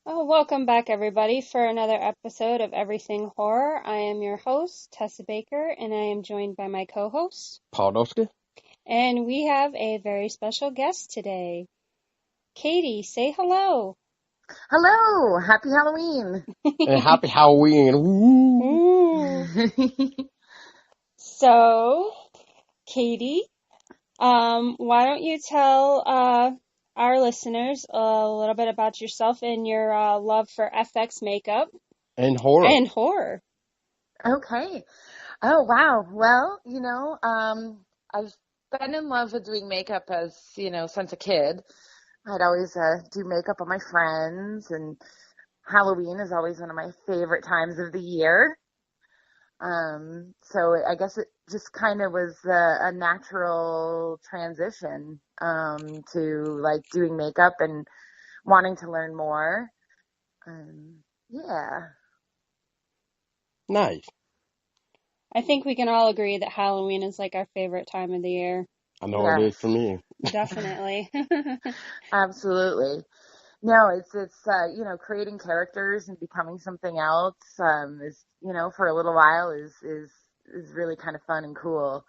Oh, welcome back, everybody, for another episode of Everything Horror. I am your host, Tessa Baker, and I am joined by my co host. Podolski. And we have a very special guest today. Katie, say hello. Hello, happy Halloween. And happy Halloween. Woo. Ooh. So, Katie, why don't you tell our listeners a little bit about yourself and your love for FX makeup And horror. and horror? Okay. Oh, wow. Well, I've been in love with doing makeup since a kid. I'd always do makeup on my friends, and Halloween is always one of my favorite times of the year. So I guess it just kind of was a natural transition to like doing makeup and wanting to learn more. Yeah. Nice. I think we can all agree that Halloween is like our favorite time of the year. I know it is Yes. for me. Definitely. Absolutely. No, it's creating characters and becoming something else is for a little while is really kind of fun and cool.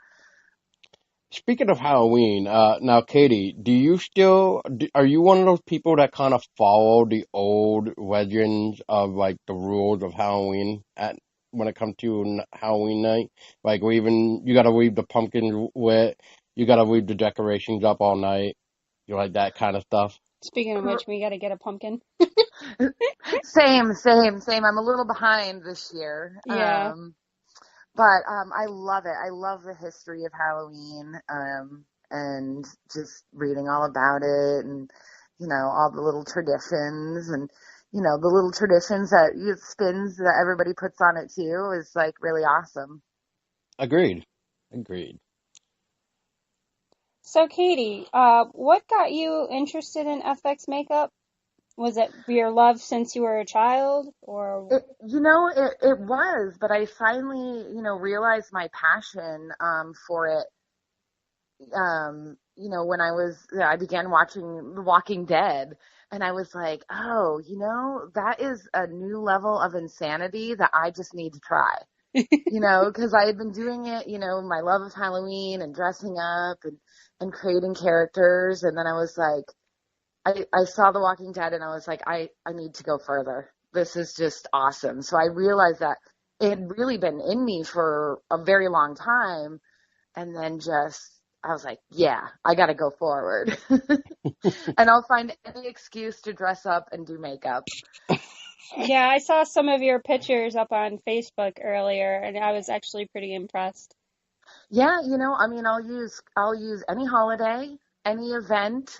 Speaking of Halloween, now Katie, are you one of those people that kind of follow the old legends of like the rules of Halloween when it comes to Halloween night? Like you gotta leave the pumpkins lit, you gotta leave the decorations up all night, you like that kind of stuff. Speaking of which, we got to get a pumpkin. Same. I'm a little behind this year. Yeah. But I love it. I love the history of Halloween, and just reading all about it and, all the little traditions and, the little traditions spins that everybody puts on it too is like really awesome. Agreed. Agreed. So, Katie, what got you interested in FX makeup? Was it your love since you were a child, or? It was, but I finally, realized my passion, for it, when I began watching The Walking Dead, and I was like, oh, that is a new level of insanity that I just need to try, because I had been doing it, my love of Halloween and dressing up and creating characters. And then I was like, I saw The Walking Dead and I was like, I need to go further. This is just awesome. So I realized that it had really been in me for a very long time. And then I was like, yeah, I got to go forward. And I'll find any excuse to dress up and do makeup. Yeah, I saw some of your pictures up on Facebook earlier, and I was actually pretty impressed. Yeah, I mean, I'll use any holiday, any event,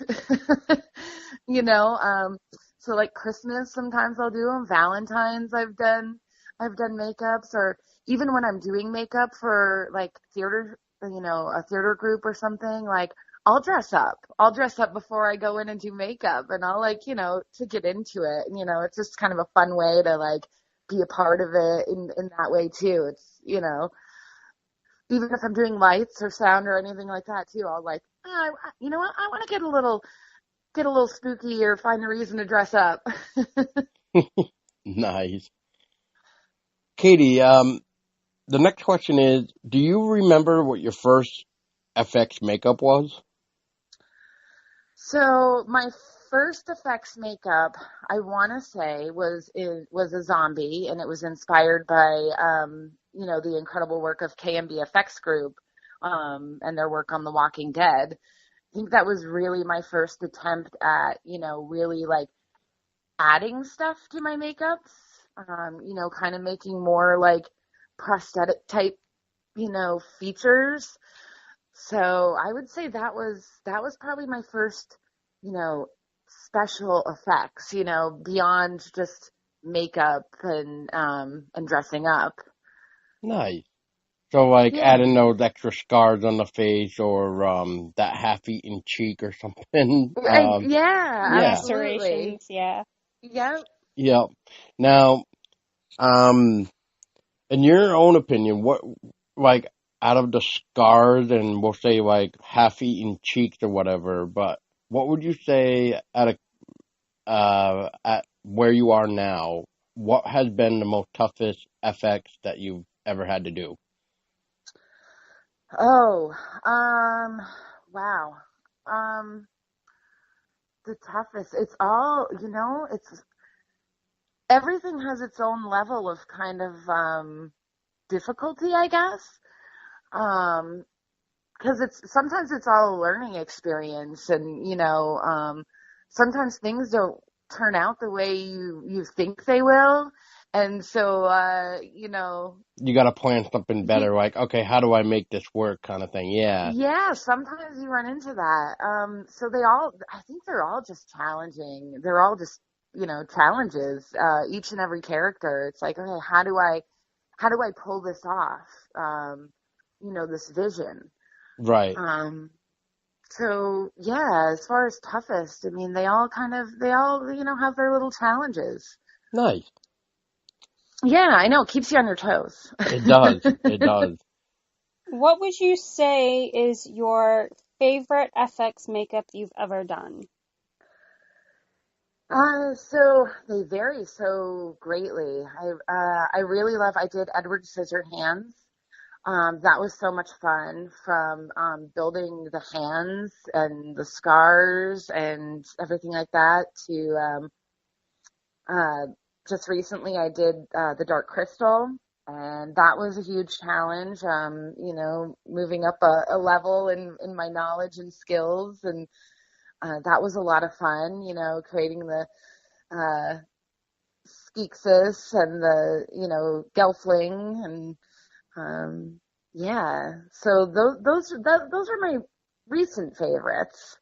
you know. So like Christmas, sometimes I'll do them. Valentine's, I've done makeups, or even when I'm doing makeup for like theater, a theater group or something. Like I'll dress up. I'll dress up before I go in and do makeup, and I'll like, to get into it. And it's just kind of a fun way to like be a part of it in that way too. It's. Even if I'm doing lights or sound or anything like that too, I'll like, you know what? I want to get a little spooky or find a reason to dress up. Nice. Katie, the next question is, do you remember what your first FX makeup was? So my first effects makeup, I want to say, was a zombie, and it was inspired by, the incredible work of KMB Effects Group, and their work on The Walking Dead. I think that was really my first attempt at, really like adding stuff to my makeups, kind of making more like prosthetic type, features. So I would say that was probably my first, you know, special effects, beyond just makeup and dressing up. Nice. So like Yeah. adding those extra scars on the face or that half-eaten cheek or something. Yeah, Yeah. absolutely. Lacerations, yeah. Yep. Yep. Now, um, in your own opinion, what like out of the scars and we'll say like half-eaten cheeks or whatever, but what would you say out of at where you are now, what has been the most toughest FX that you've ever had to do? Oh, wow. Um, the toughest. It's all, it's everything has its own level of kind of difficulty, I guess. Um, because it's sometimes it's all a learning experience, and sometimes things don't turn out the way you think they will, and so You got to plan something you better, like, okay, how do I make this work kind of thing. Yeah, yeah, sometimes you run into that. So they all, I think they're all just challenging. They're all just, challenges. Each and every character. It's like, okay, how do I pull this off? This vision. right. Um, so yeah, as far as toughest, I mean, they all have their little challenges. Nice. Yeah, I know. It keeps you on your toes. It does. It does. What would you say is your favorite FX makeup you've ever done? So they vary so greatly. I really love, I did Edward Scissorhands. That was so much fun from building the hands and the scars and everything like that to uh, just recently I did the Dark Crystal, and that was a huge challenge. Moving up a level in my knowledge and skills, and that was a lot of fun. Creating the uh, Skeeksis and the Gelfling and yeah. So those are my recent favorites.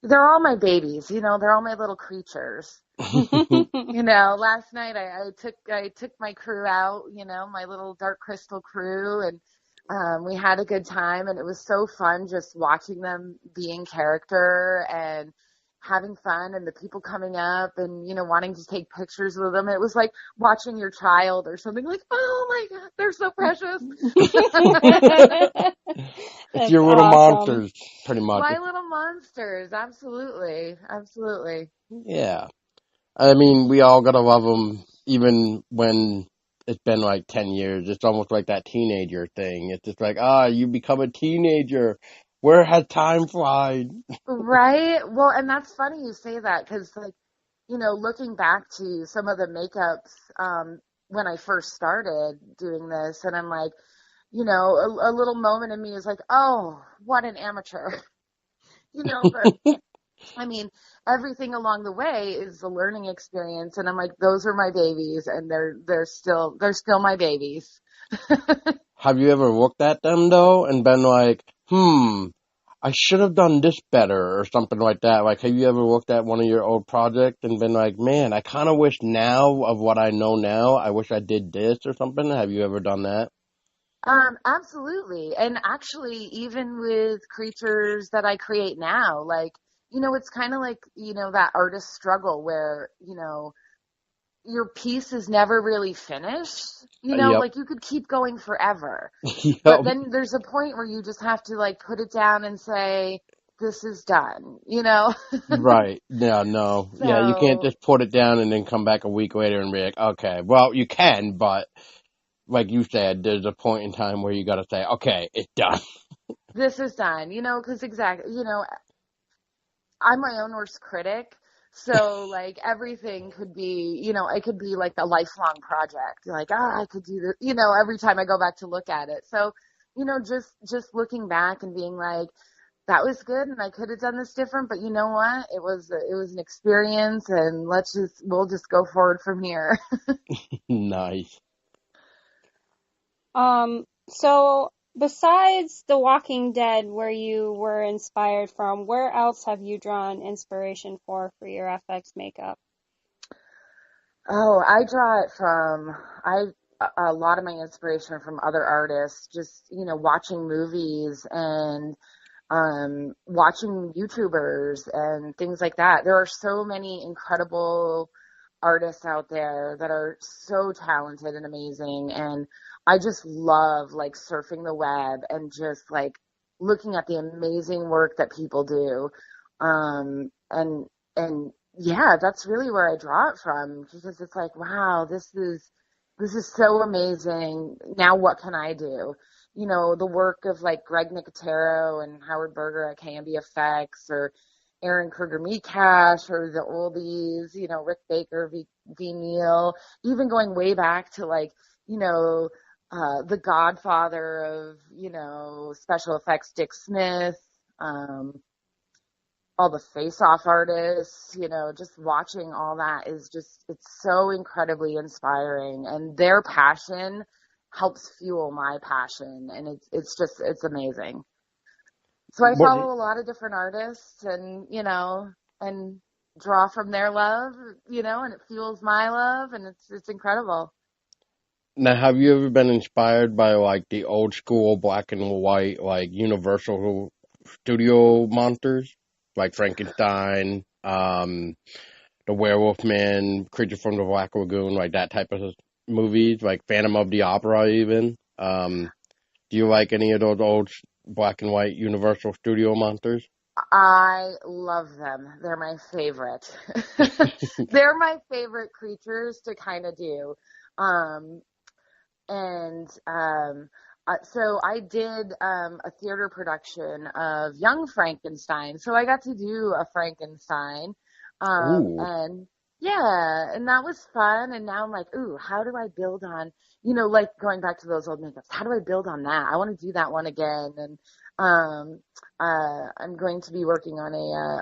They're all my babies. They're all my little creatures. Last night I took my crew out, my little Dark Crystal crew, and we had a good time, and it was so fun just watching them be in character and having fun, and the people coming up and wanting to take pictures with them. It was like watching your child or something, like, oh my God, they're so precious. It's That's your little awesome. monsters, pretty much. My little monsters, absolutely, absolutely. Yeah. I mean, we all gotta love them, even when it's been like 10 years. It's almost like that teenager thing. It's just like, you become a teenager. Where has time flied? Right. Well, and that's funny you say that because, like, looking back to some of the makeups when I first started doing this, and I'm like, a little moment in me is like, oh, what an amateur, but I mean, everything along the way is a learning experience, and I'm like, those are my babies, and they're still my babies. Have you ever looked at them though and been like, I should have done this better or something like that? Like, have you ever looked at one of your old projects and been like, man, I kind of wish now of what I know now, I wish I did this or something? Have you ever done that? Absolutely. And actually, even with creatures that I create now, like, it's kind of like, that artist struggle where, your piece is never really finished. Yep. Like you could keep going forever. But Yep. then there's a point where you just have to like put it down and say, this is done, Right. Yeah, no. Yeah, you can't So just put it down and then come back a week later and be like, okay, well, you can, but like you said, there's a point in time where you got to say, okay, it's done. this is done, because exactly, I'm my own worst critic. So like everything could be, it could be like a lifelong project. You're like, I could do this, every time I go back to look at it. So, just looking back and being like, that was good and I could have done this different, but you know what? It was an experience, and we'll just go forward from here. Nice. So besides The Walking Dead, where you were inspired from, where else have you drawn inspiration for your FX makeup? Oh, I draw it from I a lot of my inspiration from other artists, just, watching movies and watching YouTubers and things like that. There are so many incredible artists out there that are so talented and amazing. And I just love like surfing the web and just like looking at the amazing work that people do. And yeah, that's really where I draw it from because it's like, wow, this is so amazing. Now what can I do? You know, the work of like Greg Nicotero and Howard Berger at KMB Effects or Aaron Kruger Cash or the oldies, you know, Rick Baker, V. Neal, even going way back to like, you know, the godfather of, you know, special effects, Dick Smith, um, all the face-off artists, you know, just watching all that is just, it's so incredibly inspiring. And their passion helps fuel my passion. And it's just, it's amazing. So I What follow a lot of different artists and, you know, and draw from their love, you know, and it fuels my love and it's incredible. now have you ever been inspired by like the old school black and white like Universal Studio monsters like Frankenstein, the Werewolf Man, Creature from the Black Lagoon, like that type of movies, like Phantom of the Opera even. Do you like any of those old black and white Universal Studio monsters? I love them. They're my favorite. They're my favorite creatures to kind of do. Um, And so I did a theater production of Young Frankenstein. So I got to do a Frankenstein. Ooh, And yeah, and that was fun. And now I'm like, ooh, how do I build on, you know, like going back to those old makeups, how do I build on that? I want to do that one again. And I'm going to be working on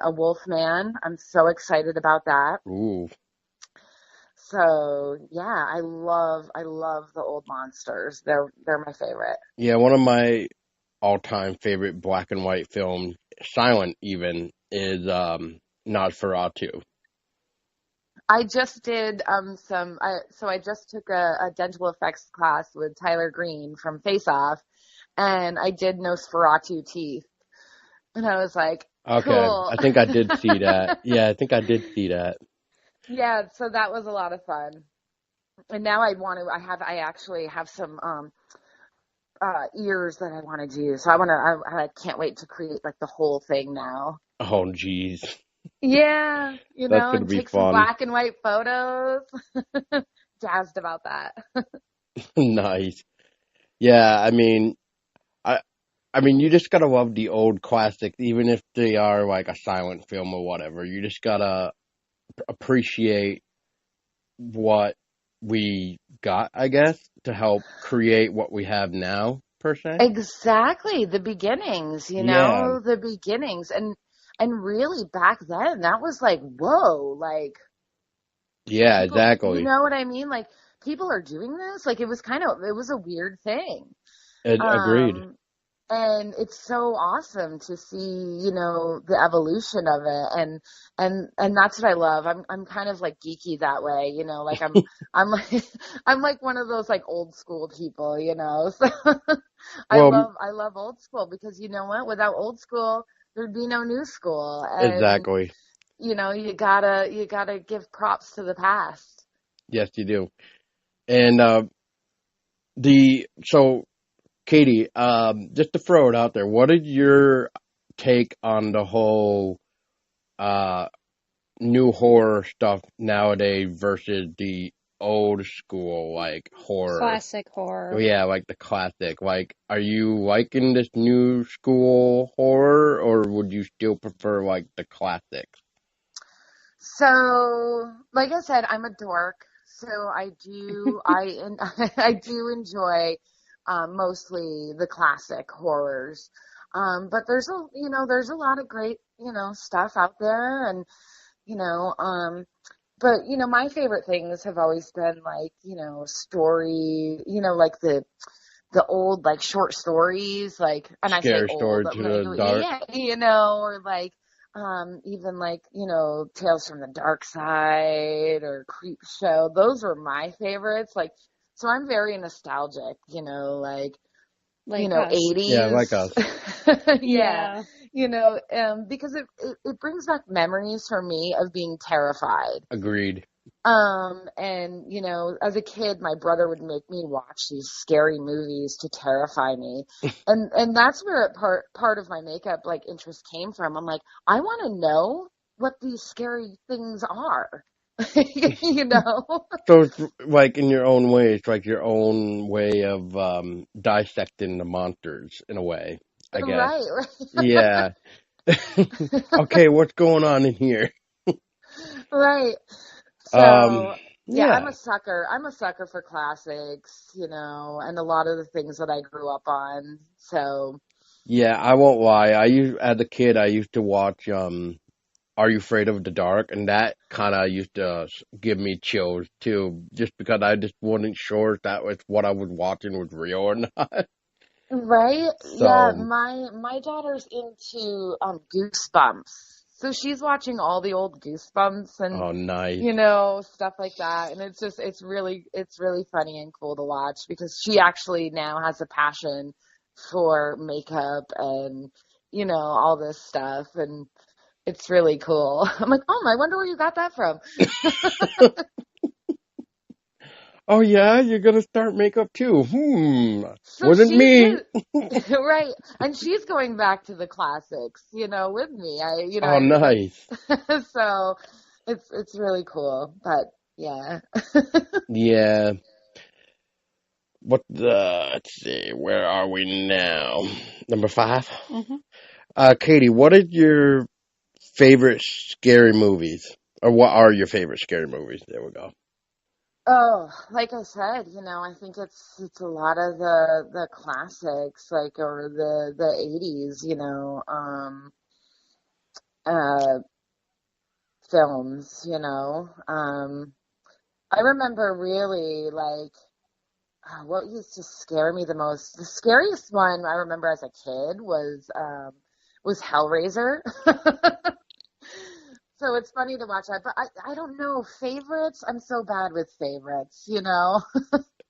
a Wolf Man. I'm so excited about that. ooh. So yeah, I love the old monsters. They're my favorite. Yeah, one of my all-time favorite black and white films, silent even, is Nosferatu. I just did I just took a dental effects class with Tyler Green from Face Off and I did Nosferatu teeth. And I was like, Okay, cool. I think I did see that. Yeah, I think I did see that. Yeah, so that was a lot of fun. And now I actually have some ears that I want to do. So I can't wait to create like the whole thing now. Oh, geez, Yeah, you that's know, gonna and be take some fun. black and white photos. Jazzed about that. Nice. Yeah, I, I mean, you just gotta love the old classics, even if they are like a silent film or whatever. You just gotta appreciate what we got, I guess, to help create what we have now, per se. Exactly, the beginnings, you Yeah, know, the beginnings. And really back then that was like, whoa, like yeah, people, you exactly. know what I mean? Like people are doing this? Like it was a weird thing. Agreed. Um and it's so awesome to see, you know, the evolution of it and that's what I love. I'm kind of like geeky that way, you know, like I'm like I'm like one of those like old school people, you know. So Well, I love old school because you know what? Without old school, there'd be no new school. And exactly. you know, you gotta give props to the past. Yes, you do. And the so Katie, just to throw it out there, what is your take on the whole uh new horror stuff nowadays versus the old school like horror? Classic horror. Yeah, like the classic. Like, are you liking this new school horror, or would you still prefer like the classics? So, like I said, I'm a dork, so I do enjoy mostly the classic horrors. But there's a lot of great, you know, stuff out there and, you know, but you know, my favorite things have always been like, you know, story, you know, like the old like short stories, like, and I say Scary old, Story I'm to gonna the go, Dark. yeah, you know, or like, even like, you know, Tales from the Dark Side or Creep Show. Those are my favorites. Like, so I'm very nostalgic, you know, like, you Like know, us. Yeah, like 80s. us. Yeah. Yeah. You know, because it brings back memories for me of being terrified. Agreed. And you know, as a kid, my brother would make me watch these scary movies to terrify me. And that's where part of my makeup like interest came from. I'm like, I want to know what these scary things are. You know? So it's like in your own way, it's like your own way of dissecting the monsters in a way, I guess. Right, Yeah. Okay, what's going on in here? right. Um, So, yeah, I'm yeah. a sucker. I'm a sucker for classics, you know, and a lot of the things that I grew up on. So, Yeah, I won't lie. As a kid, I used to watch Are You Afraid of the Dark? And that kind of used to give me chills too, just because I just wasn't sure if that was what I was watching was real or not. right? Yeah, So, my daughter's into Goosebumps. So she's watching all the old Goosebumps and oh, nice. you know, stuff like that. And it's really funny and cool to watch because she actually now has a passion for makeup and, you know, all this stuff. And it's really cool. I'm like, oh, I wonder where you got that from. Oh yeah, you're gonna start makeup too. So Wasn't she me. is, right. And she's going back to the classics, you know, with me. You know, Oh, I mean, nice. so it's really cool. But yeah. Yeah. Let's see, where are we now? Number 5? Hmm. Katie, what is your favorite scary movies? Or what are your favorite scary movies? There we go. Oh, like I said, you know, I think it's a lot of the classics, like or the 80s, you know, uh films, you know. I remember really like what used to scare me the most. The scariest one I remember as a kid was Hellraiser. So it's funny to watch that, but I don't know favorites. I'm so bad with favorites, you know.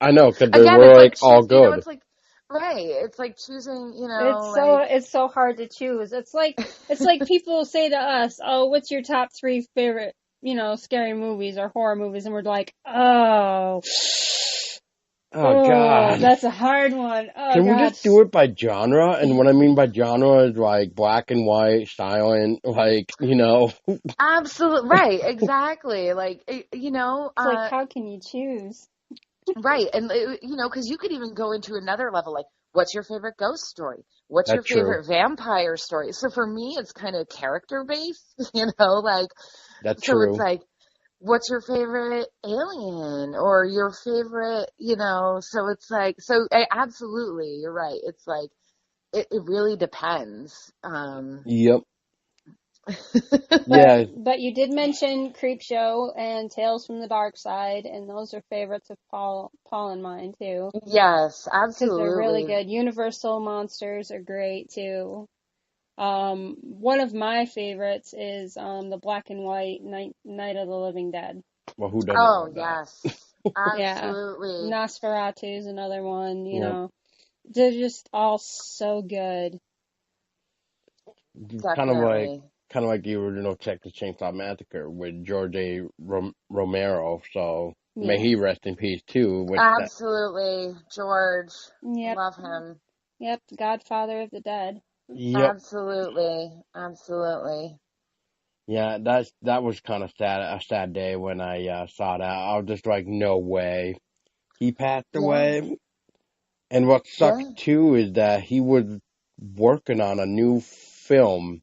I know, because they Again, were it's like like all choose, you know, good. it's like right. It's like choosing, you It's know, so like it's so hard to choose. It's like people say to us, "Oh, what's your top three favorite, scary movies or horror movies?" And we're like, "Oh, Oh oh, God. that's a hard one. Oh Can we God." just do it by genre? And what I mean by genre is like black and white, silent, absolute right, exactly. Like you know, It's like, how can you choose? right, and you know, because you could even go into another level, like what's your favorite ghost story? What's your That's true. favorite vampire story? So for me, it's kind of character based, you know, like That's so it's true. like what's your favorite alien or your favorite, you know, so it's like, so absolutely, you're right. It's like, it really depends. Yep. Yeah. But you did mention Creepshow and Tales from the Dark Side, and those are favorites of Paul and mine too, Yes, because they're really absolutely. good. Universal monsters are great too. One of my favorites is the black and white Night of the Living Dead. Well, who doesn't Oh, love that? yes, Yeah. absolutely. Nosferatu is another one, Yep. They're just all so good. Kind of like, Definitely. kind of like the original Texas Chainsaw Massacre with George A. Romero. So may Yes. he rest in peace too. With that. Absolutely. George, Yep. love him. Yep. Godfather of the Dead. Yep. Absolutely. Absolutely. Yeah, that was kind of sad. A sad day when I saw that. I was just like, no way, he passed Yeah. away. And what sucks Yeah. too is that he was working on a new film.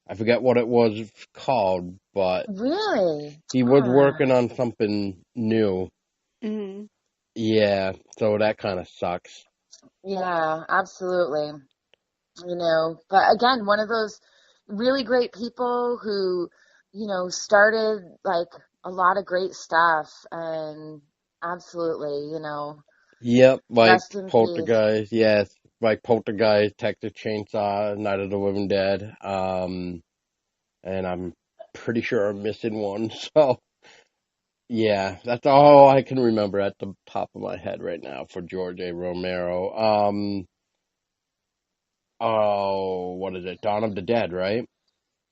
I forget what it was called, but Really? he was Ah. working on something new. Hmm. Yeah, so that kind of sucks. Yeah, absolutely. You know, but again, one of those really great people who, you know, started like a lot of great stuff and absolutely, you know, Yep, like rest in peace. Poltergeist, yes, like Poltergeist, Texas Chainsaw, Night of the Living Dead. And I'm pretty sure I'm missing one. So yeah, that's all I can remember at the top of my head right now for George A. Romero. Oh, what is it? Dawn of the Dead, right?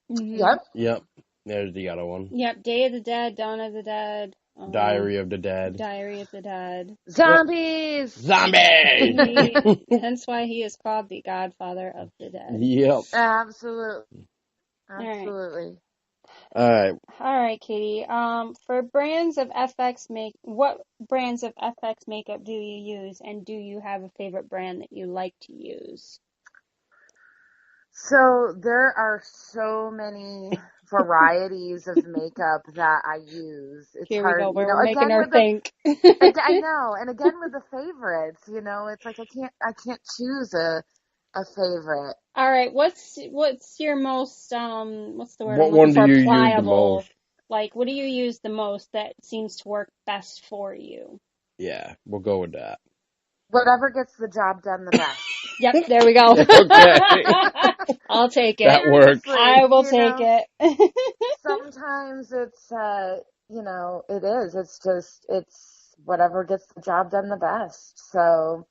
Hmm. Yep. Yep. There's the other one. Yep. Day of the Dead, Dawn of the Dead, Diary of the Dead. Diary of the Dead. Yep. Zombies. Zombie! Hence why he is called the Godfather of the Dead. Yep. Absolutely. All right. Absolutely. All right. All right, Katie. For brands of what brands of FX makeup do you use, and do you have a favorite brand that you like to use? So there are so many varieties of makeup that I use. It's Here we go, hard, where we're making again her with the think. I know, and again with the favorites, it's like I can't choose a favorite. All right, what's your most what's the word I'm What looking one do for? you use the most? Pliable. Like, what do you use the most that seems to work best for you? Yeah, we'll go with that. Whatever gets the job done the best. Yep, there we go. Okay, I'll take it. that works. I Seriously, will take it. sometimes it is. It's whatever gets the job done the best. So,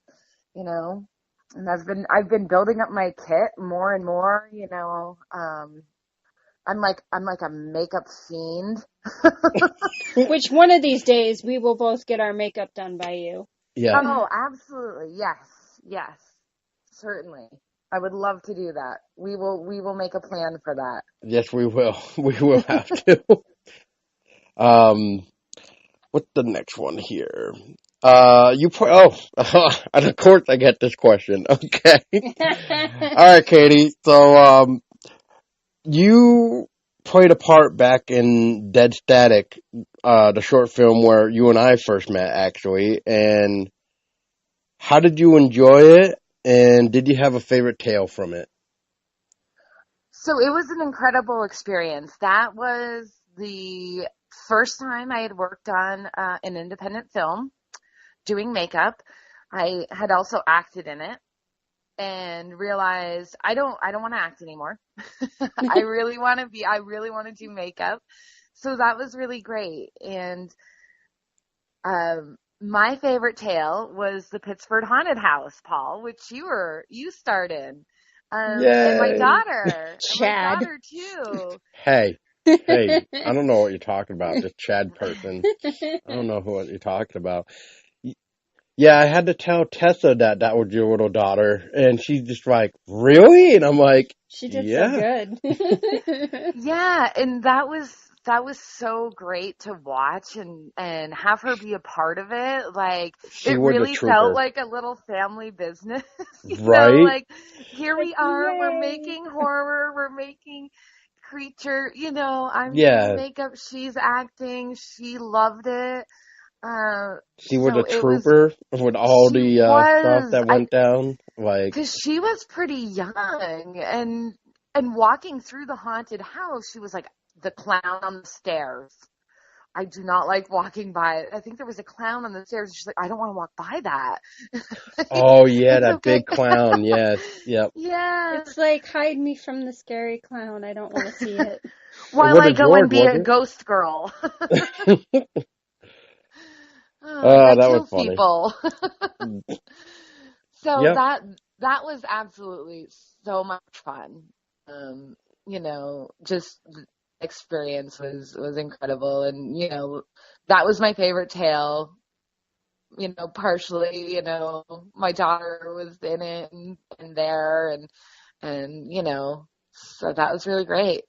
you know, and I've been building up my kit more and more. I'm like a makeup fiend. Which one of these days we will both get our makeup done by you. Yeah. Oh, absolutely. Yes. Yes. Certainly. I would love to do that. We will make a plan for that. Yes, we will. We will have to. Um, what's the next one here? And of course I get this question. Okay. All right, Katie. So, you played a part back in Dead Static, the short film where you and I first met, actually. And how did you enjoy it? And did you have a favorite tale from it? So it was an incredible experience. That was the first time I had worked on an independent film doing makeup. I had also acted in it and realized I don't want to act anymore. I really want to do makeup. So that was really great. And my favorite tale was the Pittsburgh Haunted House, Paul, which you starred in. And my Yay. daughter, Chad. too. Hey, hey, I don't know what you're talking about, this Chad person. I don't know what you're talking about. Y- Yeah, I had to tell Tessa that that was your little daughter, and she's just like, really? And I'm like, She did so yeah. good. Yeah, and that was so great to watch and have her be a part of it. Like She it was a really felt trooper, like a little family business. right? Like here Like, we are, we're yay. making horror, we're making creature, I'm doing Yeah, makeup, she's acting, she loved it. she was a So it was trooper with all she the stuff was that I went down. Like, because she was pretty young and walking through the haunted house, she was like the clown on the stairs. I do not like walking by it. I think there was a clown on the stairs. She's like, I don't want to walk by that. Like, oh yeah, it's that okay. big clown. Yes, yep. Yeah. It's like, hide me from the scary clown. I don't want to see it. It While I wasn't go and George, be was a ghost girl. it? That That was kills funny. people. So Yep. that was absolutely so much fun. Um, just the experience was incredible, and that was my favorite tale. Partially, my daughter was in it and there, and so that was really great.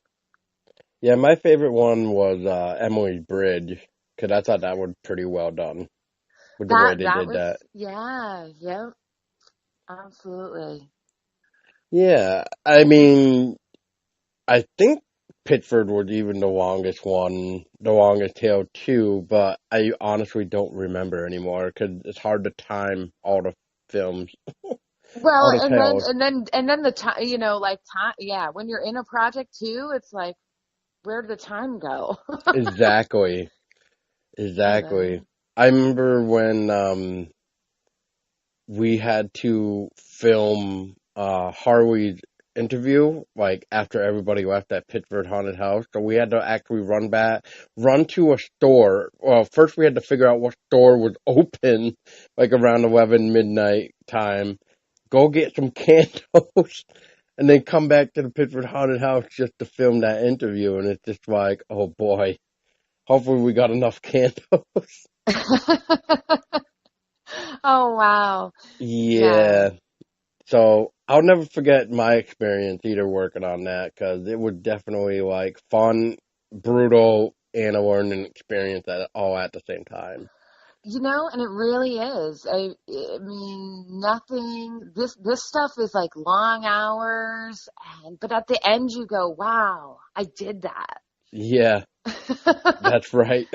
Yeah, my favorite one was Emily's Bridge, because I thought that was pretty well done with the way That they that did was that. yeah, yep, absolutely. Yeah, I mean, I think Pittsford was even the longest tale too, but I honestly don't remember anymore because it's hard to time all the films, all Well, the tales. and then the time, like time, yeah, when you're in a project too, it's like, where did the time go? Exactly, You exactly. know. I remember when we had to film Harley's interview like after everybody left that Pittsburgh haunted house. So we had to actually run to a store. Well, first we had to figure out what store was open like around 11 midnight time. Go get some candles and then come back to the Pittsburgh haunted house just to film that interview. And it's just like, oh boy, hopefully we got enough candles. Oh, wow. Yeah. Yeah. So I'll never forget my experience either working on that because it was definitely like fun. brutal and a learning experience all at the same time. And it really is. I mean, nothing. This stuff is like long hours, but at the end you go, "Wow, I did that." Yeah, that's right.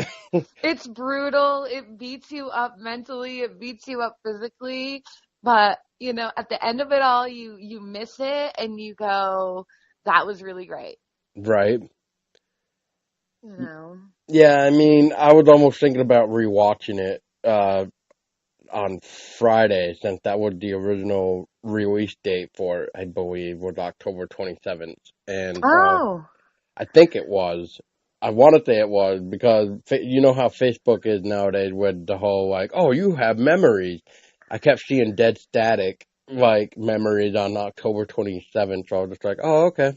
It's brutal. It beats you up mentally. It beats you up physically. But, at the end of it all, you miss it and you go, that was really great. Right. You know? Yeah, I mean, I was almost thinking about rewatching it on Friday, since that was the original release date for it, I believe, was October 27th. And so Oh. I think it was. I want to say it was because you know how Facebook is nowadays with the whole like, oh, you have memories. I kept seeing dead static like memories on October 27th, so I was just like, oh, okay.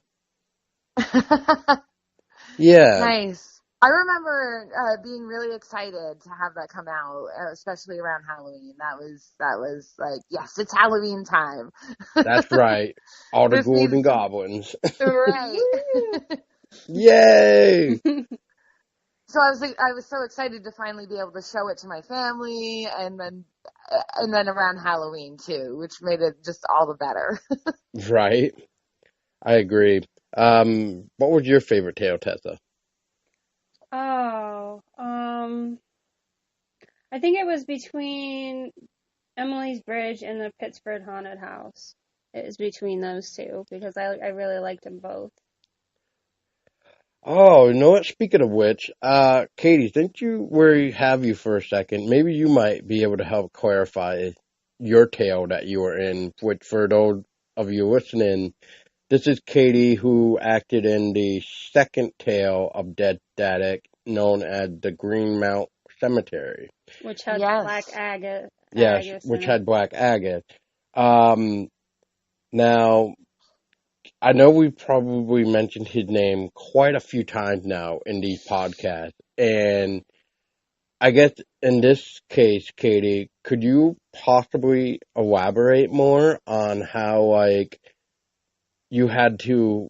Yeah, Nice. I remember being really excited to have that come out, especially around Halloween. That was like, yes, it's Halloween time. that's right. All the This ghouls and needs to, goblins. right. Yay! So I was so excited to finally be able to show it to my family, and then around Halloween too, which made it just all the better. Right. I agree. What was your favorite tale, Tessa? Oh, I think it was between Emily's Bridge and the Pittsburgh Haunted House. It was between those two because I really liked them both. Oh, you know what? Speaking of which, Katie, since we have you for a second, maybe you might be able to help clarify your tale that you were in. Which, for those of you listening, this is Katie who acted in the second tale of Dead Static, known as the Greenmount Cemetery. Which had Black Yes. Yes, Agus in which it. had Black Agate. Um, now, I know we probably mentioned his name quite a few times now in these podcasts, and I guess in this case, Katie, could you possibly elaborate more on how, like, you had to,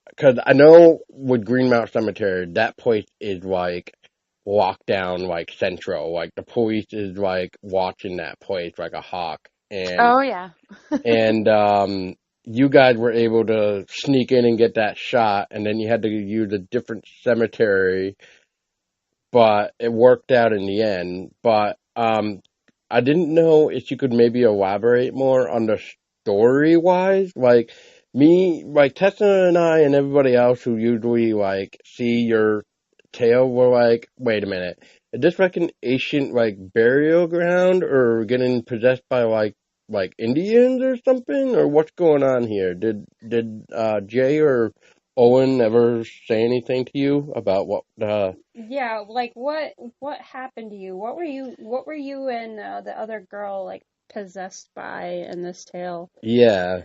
because I know with Greenmount Cemetery, that place is, like, locked down, like, central. Like, the police is, like, watching that place like a hawk, Oh yeah. and you guys were able to sneak in and get that shot, and then you had to use a different cemetery, but it worked out in the end. But I didn't know if you could maybe elaborate more on the story wise, like me, like Tessa and I and everybody else who usually like see your tale were like, wait a minute, is this like an ancient like burial ground or getting possessed by like Indians or something, or what's going on here? Did Jay or Owen ever say anything to you about what Yeah, like what happened to you? What were you and the other girl like possessed by in this tale? yeah,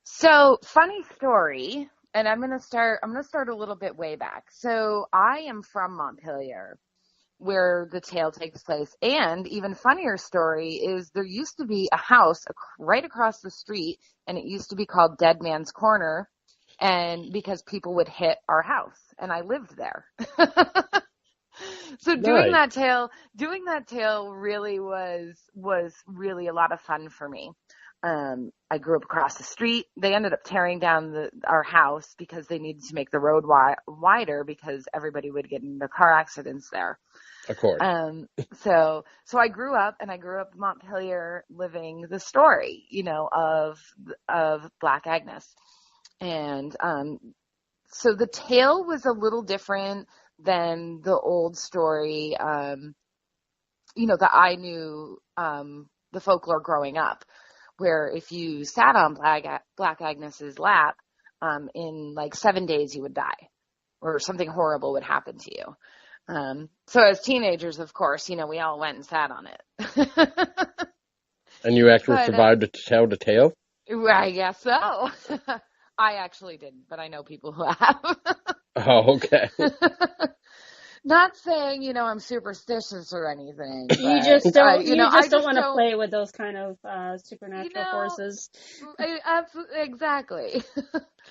So, funny story, and I'm gonna start a little bit way back. So, I am from Montpelier, where the tale takes place. And even funnier story is there used to be a house right across the street, and it used to be called Dead Man's Corner, and because people would hit our house, and I lived there. So doing nice, that tale really was really a lot of fun for me. I grew up across the street. They ended up tearing down our house because they needed to make the road wider because everybody would get into car accidents there. of course. Um, so I grew up, and I grew up in Montpelier living the story, of Black Agnes. And so the tale was a little different than the old story, that I knew, the folklore growing up, where if you sat on Black Agnes's lap, in like 7 days you would die, or something horrible would happen to you. So as teenagers, of course, we all went and sat on it. And you actually But survived to tell the tale? I guess so. I actually didn't, but I know people who have. Oh, okay. Not saying, I'm superstitious or anything, You but just don't you I just don't just want to don't, play with those kind of you supernatural know, forces. absolutely, exactly.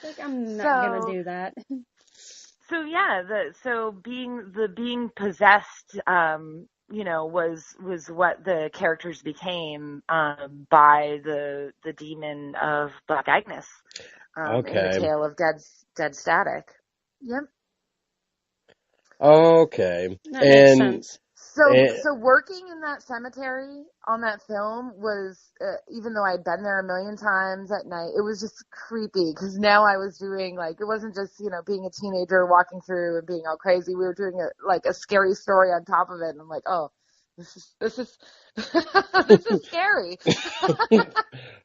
Like I'm not gonna So, do that. So yeah, being possessed, was what the characters became, by the demon of Black Agnes, in the Okay. tale of Dead Static. Yep. Okay. That makes And, sense. So working in that cemetery on that film was, even though I'd been there a million times at night, it was just creepy because now I was doing, like, it wasn't just, being a teenager walking through and being all crazy. We were doing a scary story on top of it. And I'm like, oh, this is, this is scary.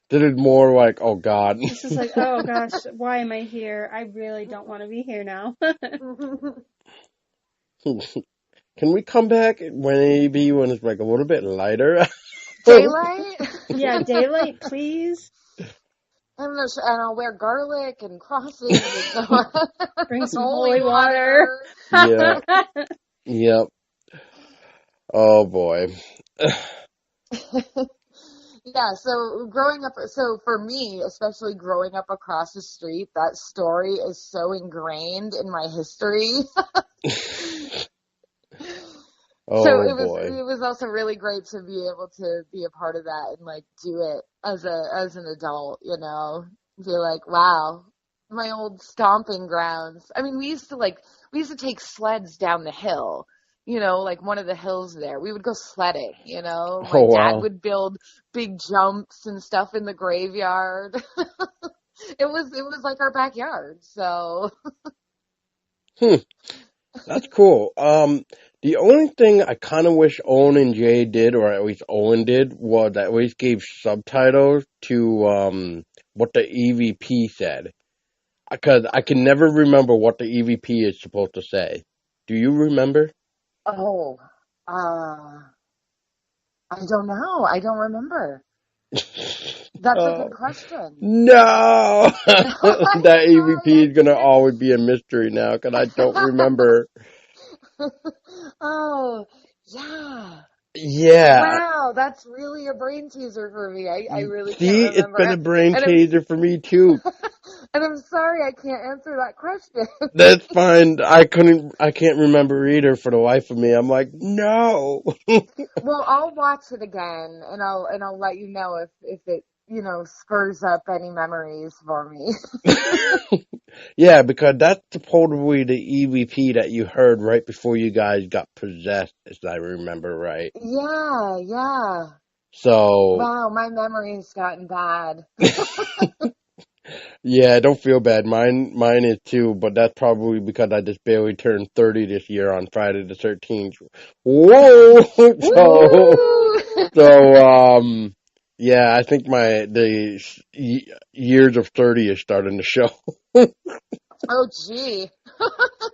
did it more like, oh God. This is like, oh gosh, why am I here? I really don't want to be here now. Can we come back maybe when it's like a little bit lighter? Daylight. Yeah, daylight, please. And I'll wear garlic and crosses and Bring some holy holy water. water. Yep. Yep. Oh boy. Yeah, so for me, especially growing up across the street, that story is so ingrained in my history. So Oh it was boy. it was also really great to be able to be a part of that and like do it as an adult, Be like, wow, my old stomping grounds. I mean, we used to take sleds down the hill, like one of the hills there. We would go sledding, My Oh dad wow. would build big jumps and stuff in the graveyard. It was like our backyard. So, Hmm. That's cool. The only thing I kind of wish Owen and Jay did, or at least Owen did, was at least gave subtitles to what the EVP said. Because I can never remember what the EVP is supposed to say. Do you remember? oh, uh, I don't know. I don't remember. That's a good Oh question. no! No, I'm That sorry, EVP I is gonna can't. always be a mystery now because I don't remember. Oh, yeah. Yeah, Wow, that's really a brain teaser for me. I really can't see, it's remember. been a brain And I'm chaser for me too. and I'm sorry I can't answer that question. That's fine. I can't remember either for the life of me. I'm like, no. Well, I'll watch it again and I'll let you know if it, spurs up any memories for me. Yeah, because that's supposedly the EVP that you heard right before you guys got possessed, as I remember right. Yeah, yeah. So, Wow, my memory's gotten bad. yeah, don't feel bad. Mine is too, but that's probably because I just barely turned 30 this year on Friday the 13th. Whoa! So, Woo! so, yeah, I think years of 30 is starting to show. Oh, gee.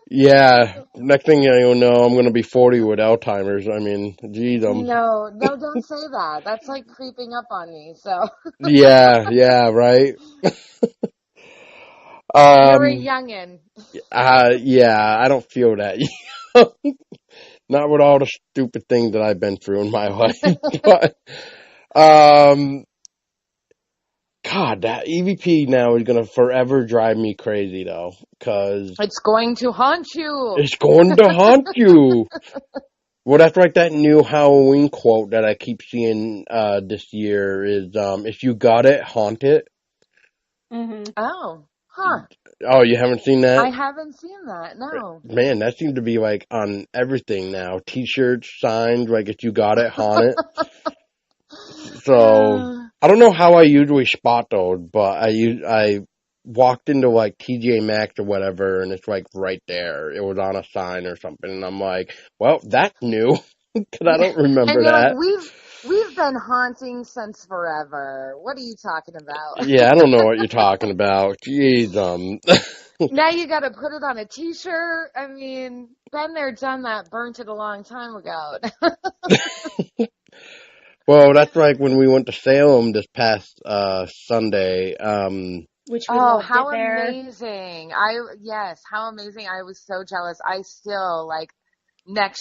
Yeah, next thing you know, I'm gonna be 40 with Alzheimer's. I mean, geez, No, no, don't say that. That's like creeping up on me. So yeah, yeah, right. you're a Um, youngin'. yeah, I don't feel that. Not with all the stupid things that I've been through in my life, but um, God, that EVP now is gonna forever drive me crazy though, because It's going to haunt you. it's going to haunt you. Well, that's like that new Halloween quote that I keep seeing this year is if you got it, haunt it. Hmm. Oh, huh. Oh, you haven't seen I that? haven't seen that. No. Man, that seems to be like on everything now. T-shirts, signs, like if you got it, haunt it. So Uh, I don't know how I usually spot those, but I walked into like TJ Maxx or whatever, and it's like right there. It was on a sign or something, and I'm like, well, that's new because I don't and remember you're like, that. we've been haunting since forever. What are you talking about? Yeah, I don't know what you're talking about. Jeez, Now you got to put it on a t-shirt. I mean, been there, done that, burnt it a long time ago. well, that's like when we went to Salem this past Sunday. Which we Oh, loved it how there. amazing. Yes, how amazing. I was so jealous. I still like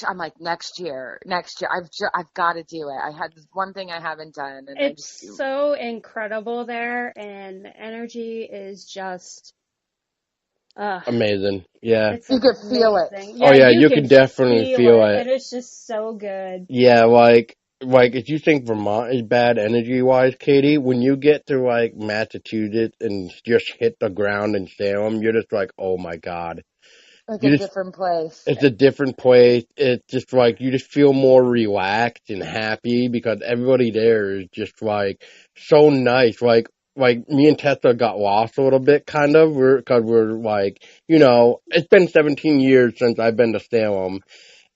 I'm like next year. I've got to do it. I had this one thing I haven't done and I just, It's so incredible there, and the energy is just Amazing. Yeah. It's You could feel it. amazing. Oh Yeah, yeah, you you can can definitely feel feel it, it. and it's just so good. Yeah, like if you think Vermont is bad energy wise, Katie, when you get to like Massachusetts and just hit the ground in Salem, you're just like, oh my God. Like a You just different place. It's a different place. It's just like you just feel more relaxed and happy because everybody there is just like so nice. Like me and Tessa got lost a little bit, kind of. Because we're like, it's been 17 years since I've been to Salem,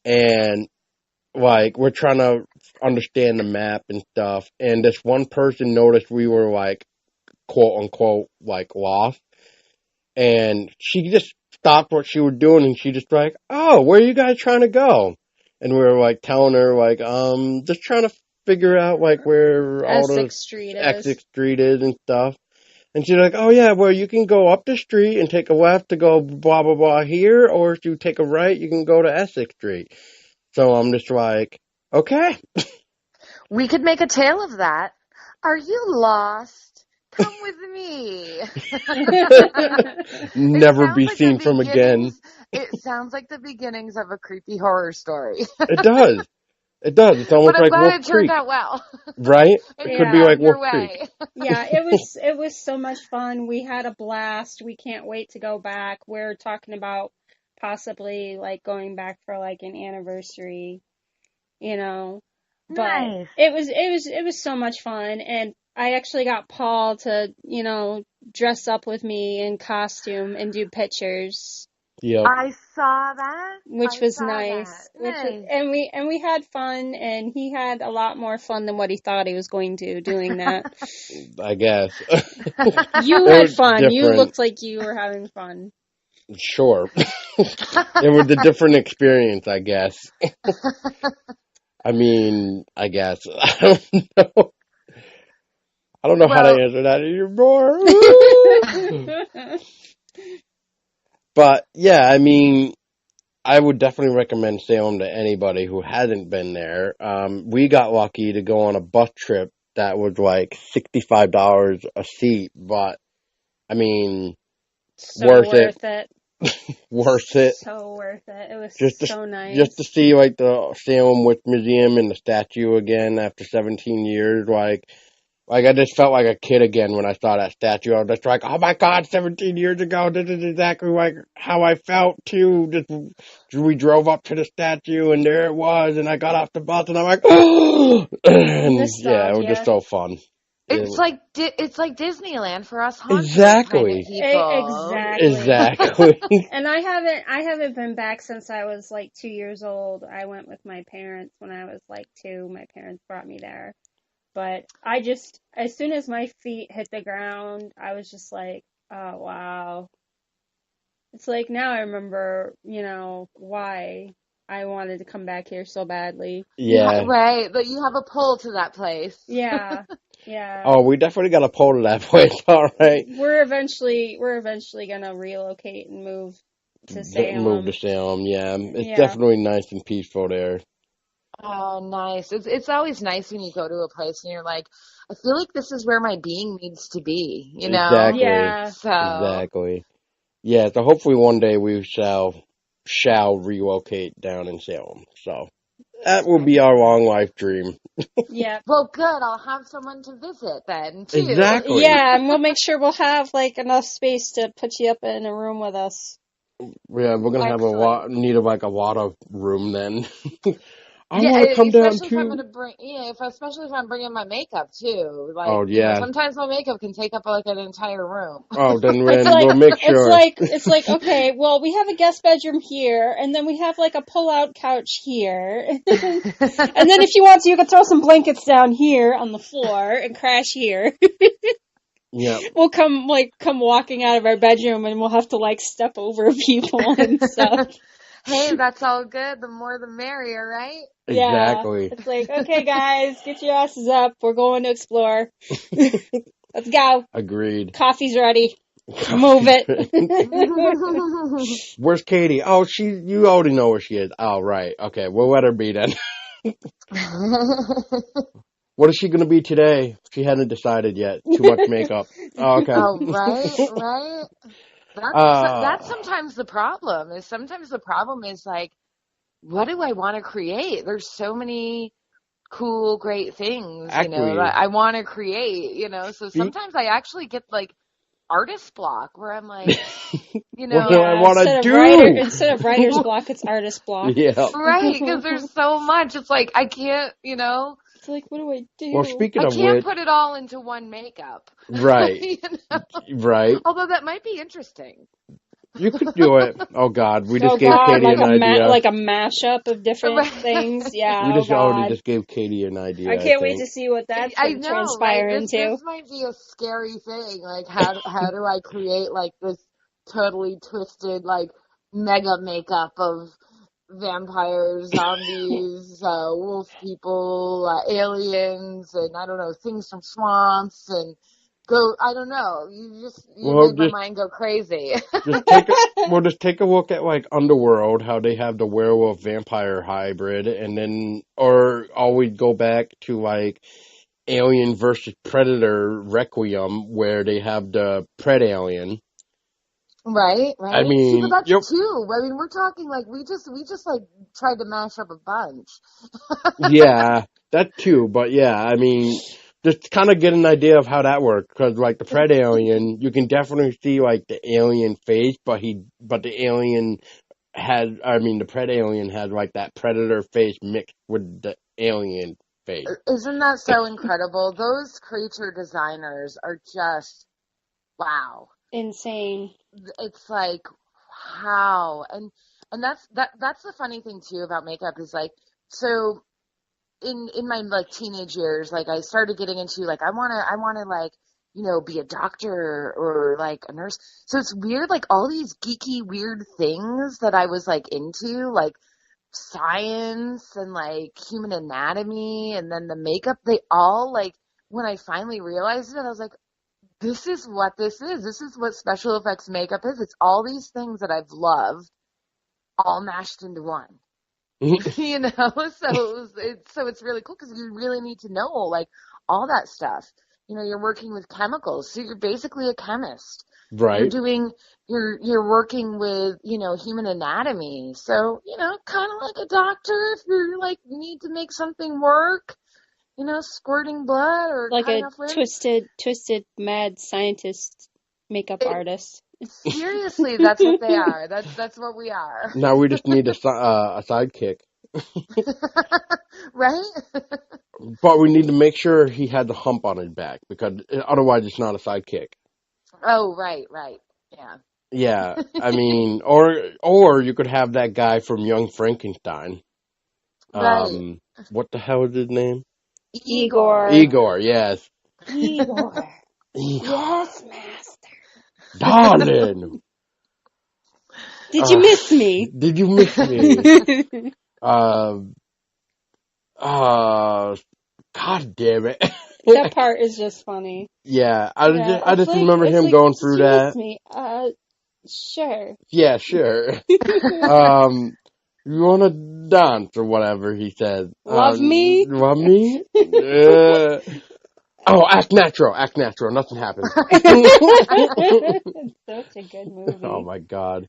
and like we're trying to understand the map and stuff. And this one person noticed we were like quote unquote like lost, and she just stopped what she was doing and she just like, oh, where are you guys trying to go? And we were like telling her like, just trying to figure out like where all the Essex Street exit is. street is and stuff. And she's like, oh yeah, well you can go up the street and take a left to go blah blah blah here, or if you take a right, you can go to Essex Street. So I'm just like, okay. We could make a tale of that. Are you lost? Come with me. It Never sounds be like the seen from again. beginnings. It sounds like the beginnings of a creepy horror story. It does. It does. It's But almost I'm like glad Wolf it turned Creek, out well. right? And It you could be Yeah. like found Wolf your Creek. way. Yeah, it was so much fun. We had a blast. We can't wait to go back. We're talking about possibly like going back for like an anniversary, you know. But Nice. it was so much fun, and I actually got Paul to, dress up with me in costume and do pictures, Yep. I saw that. which I was saw that. nice. Nice. And we had fun, and he had a lot more fun than what he thought he was going to doing that. I guess. You It had was fun. You different. looked like you were having fun. Sure. It was a different experience, I guess. I mean, I guess. I don't know. I don't know how to Well, answer that anymore. But yeah, I mean, I would definitely recommend Salem to anybody who hasn't been there. We got lucky to go on a bus trip that was like $65 a seat, but I mean, So worth it. worth it. Worth it. So worth it. It was Just to so just to nice. see like the Salem Witch Museum and the statue again after 17 years, like I just felt like a kid again when I saw that statue. I was just like, oh my God, 17 years ago, this is exactly like how I felt too. Just we drove up to the statue and there it was, and I got off the bus and I'm like, oh, and yeah, it was just Nostalgia. so fun. it's like Disneyland for us haunted kind of Exactly, people. Exactly. exactly. And I haven't been back since I was like 2 years old. I went with my parents when I was like 2. My parents brought me there. But as soon as my feet hit the ground, I was just like, oh wow. It's like now I remember, why I wanted to come back here so badly. Yeah. Right, but you have a pull to that place. Yeah. Yeah. Oh, we definitely got a pole to that place. All right. We're eventually gonna relocate and move to Move to Salem. Salem. Yeah, it's Yeah. definitely nice and peaceful there. Oh, nice. It's always nice when you go to a place and you're like, I feel like this is where my being needs to be, you know? Exactly. Yeah. So, Exactly. Yeah, so hopefully one day we shall relocate down in Salem. So that will be our long life dream. Yeah. well, good. I'll have someone to visit then, too. Exactly. Yeah, and we'll make sure we'll have like enough space to put you up in a room with us. Yeah, we're gonna have Excellent. need of like a lot of room then. I Yeah, want to come down especially if I'm too. gonna bring, especially if I'm bringing my makeup too. Like, Oh yeah. sometimes my makeup can take up like an entire room. Oh, then It's like we'll make it's sure. like it's like okay, well we have a guest bedroom here, and then we have like a pull-out couch here, and then if you want to, you can throw some blankets down here on the floor and crash here. Yeah. We'll come walking out of our bedroom, and we'll have to like step over people and stuff. Hey, that's all good. The more the merrier, right? Yeah, Exactly. it's like okay, guys, get your asses up. We're going to explore. Let's go. Agreed. Coffee's ready. Move it. Where's Katie? Oh, you already know where she is. Oh, right. Okay, we'll let her be then. What is she going to be today? She hasn't decided yet. Too much makeup. Oh, okay. Oh, right, right. That's Uh, sometimes the problem. Sometimes the problem is like, what do I want to create? There's so many cool, great things, that actually, I want to create. So speak. sometimes I actually get like artist block where I'm like, What do I Yeah, want to do? instead of writer's block, it's artist block. Yeah. right, because there's so much. It's like I can't, It's like, what do I Well, do? speaking I of can't which, put it all into one makeup. right, you know? right. Although that might be interesting. You could do it. Oh God, we just Oh gave God, Katie an idea. like a mashup of different things. We Yeah, oh just already God. just gave Katie an I idea, I can't wait think. to see what that's I gonna know, right? transpire This into. might be a scary thing. Like, how do I create like this totally twisted like mega makeup of vampires, zombies, wolf people, aliens, and I don't know, things from swamps and go. I don't know. You Well, made my mind go crazy. just take a look at like Underworld, how they have the werewolf vampire hybrid, and then or always go back to like Alien versus Predator Requiem, where they have the Pred Alien. Right, I right. See, but mean, that's yep, two. I mean, we're talking like we just like tried to mash up a bunch. yeah, that too. But yeah, I mean, just kind of get an idea of how that works, because like the Pred Alien, you can definitely see like the alien face, but the alien the Pred Alien had like that Predator face mixed with the alien face. Isn't that so incredible? Those creature designers are just wow. Insane. It's like how and that's the funny thing too about makeup is like so in my like teenage years like I started getting into like I want to like be a doctor or like a nurse. So it's weird like all these geeky weird things that I was like into like science and like human anatomy and then the makeup they all like when I finally realized it I was like this is what this is. This is what special effects makeup is. It's all these things that I've loved all mashed into one. So it's really cool because you really need to know like all that stuff. You're working with chemicals, so you're basically a chemist. You're Right. doing you're working with, human anatomy. So, kind of like a doctor if you're like need to make something work, squirting blood or Like cutting a off limbs. twisted mad scientist makeup It, artist. Seriously, that's what they are. That's what we are. Now we just need a sidekick, Right? but we need to make sure he has a hump on his back because otherwise it's not a sidekick. Oh, right, right. Yeah. Yeah, I mean, or you could have that guy from Young Frankenstein. Right. What the hell is his name? Igor. Igor. Igor. Yes. Igor. Igor. Yes, master. Darling. Did you miss me? Did you miss me? Uh, uh, God damn it. That part is just funny. Yeah, Yeah, I just remember it's him like, going did through you miss that. me? Sure. Yeah, sure. Um, you wanna dance or whatever he said. Love me? Love me? Act natural, act natural. Nothing happens. It's such a good Oh movie. my God.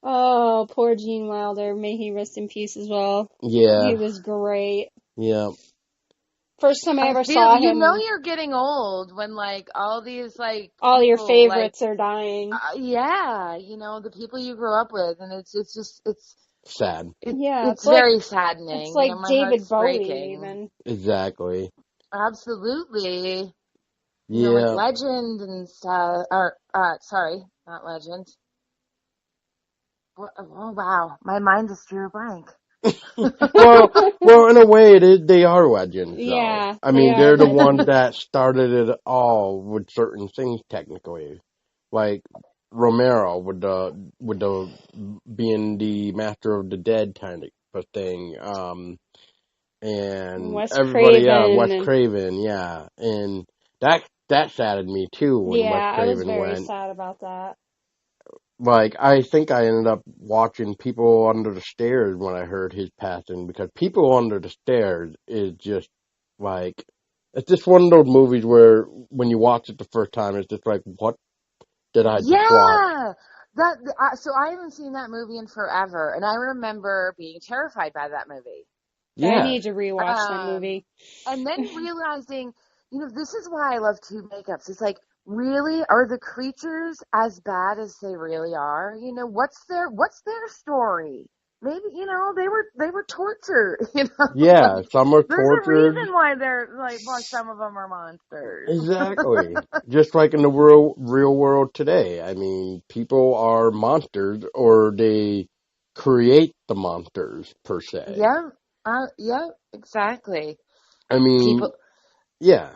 Oh, poor Gene Wilder. May he rest in peace as well. He Yeah, was great. yeah. First time I I ever feel saw him, you're getting old when like all these like all your people like favorites are dying. yeah, the people you grew up with and it's just Sad. Yeah, it's very saddening. it's like My David heart's Bowie breaking. even. Exactly. Absolutely. Like Yeah. Legend and stuff or sorry, not Legend. Oh wow, my mind just drew a blank. Well, in a way, they are legends, though. Yeah, I they mean, are they're the ones legends. that started it all with certain things, technically, like Romero with the being the master of the dead kind of thing. And Wes everybody, yeah, Craven Wes and Craven, yeah, and that saddened me too when Wes yeah, I was Craven very went. sad about that. Like, I think I ended up watching People Under the Stairs when I heard his passing, because People Under the Stairs is just like, it's just one of those movies where when you watch it the first time, it's just like, what did I just watch? Yeah. So I haven't seen that movie in forever, and I remember being terrified by that movie. I Yeah. need to rewatch that movie. And then realizing, this is why I love tube makeups. It's like, really, are the creatures as bad as they really are? What's their story? Maybe, they were tortured, Yeah, like, some are there's a tortured. reason why some of them are monsters. Exactly. Just like in the real world today. I mean, people are monsters or they create the monsters per se. Yeah, exactly. I mean, People, yeah.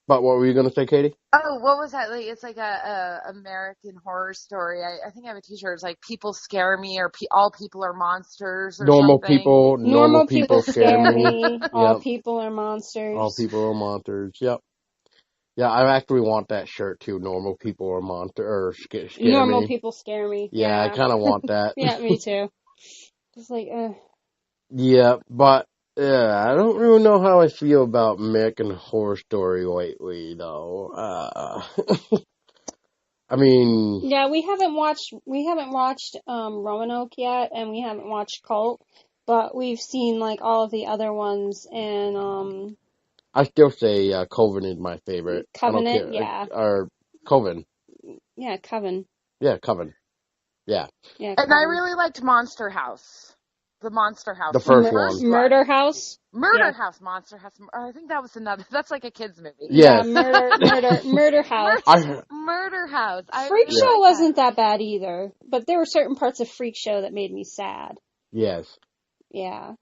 But what were you going to say, Katie? oh, what was that? Like, it's like a American Horror Story. I think I have a T-shirt. It's like people scare me, or all people are monsters, or something. Normal Normal people people scare scare me. me. All Yep. people are All monsters. people are monsters. Yep. Yeah, I actually want that shirt too. Normal people are monster or scare Normal me. people scare me. Yeah, I Yeah. kind of want that. Yeah, me too. Just like, Yeah, but yeah, I don't really know how I feel about American Horror Story lately, though. I mean, yeah, we haven't watched Roanoke yet, and we haven't watched Cult, but we've seen like all of the other ones, and I still say Coven is my favorite. I don't Covenant, care. yeah. Or Coven. Yeah, Coven. Yeah, Coven. Yeah, Yeah, And I Coven. really liked Monster House. The Monster the House one, the first first one. one. Murder House. Murder Yeah. House, Monster House. I think that was another. That's like a kids movie. Yeah, Yes. Murder House. Murder House. I Freak really Yeah. Show like that. wasn't that bad either, but there were certain parts of Freak Show that made me sad. Yes. Yeah.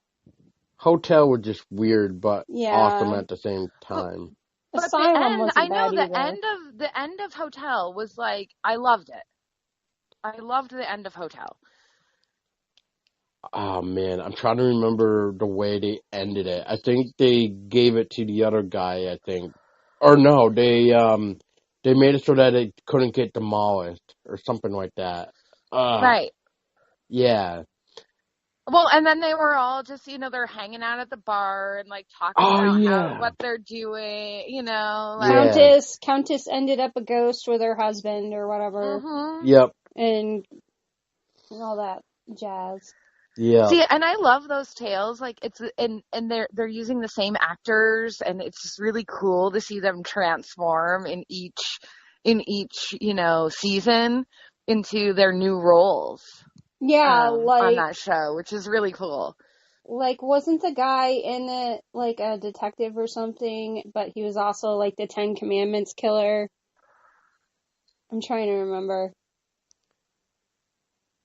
Hotel was just weird, but awesome Yeah. at the same But time. but the Asylum end, I wasn't know bad either. the end of Hotel was like, I loved it. I loved the end of Hotel. Oh man, I'm trying to remember the way they ended it. I think they gave it to the other guy, I think. Or no, they made it so that it couldn't get demolished or something like that. Right. Yeah. Well, and then they were all just, they're hanging out at the bar and like talking Oh about yeah. what they're doing, like, Yeah. Countess ended up a ghost with her husband or whatever, mhm. Yep. and all that jazz. Yep. See, and I love those tales. Like, it's and they're using the same actors, and it's just really cool to see them transform in each season into their new roles Yeah, on that show, which is really cool. like wasn't the guy in it like a detective or something, but he was also like the Ten Commandments killer? I'm trying to remember.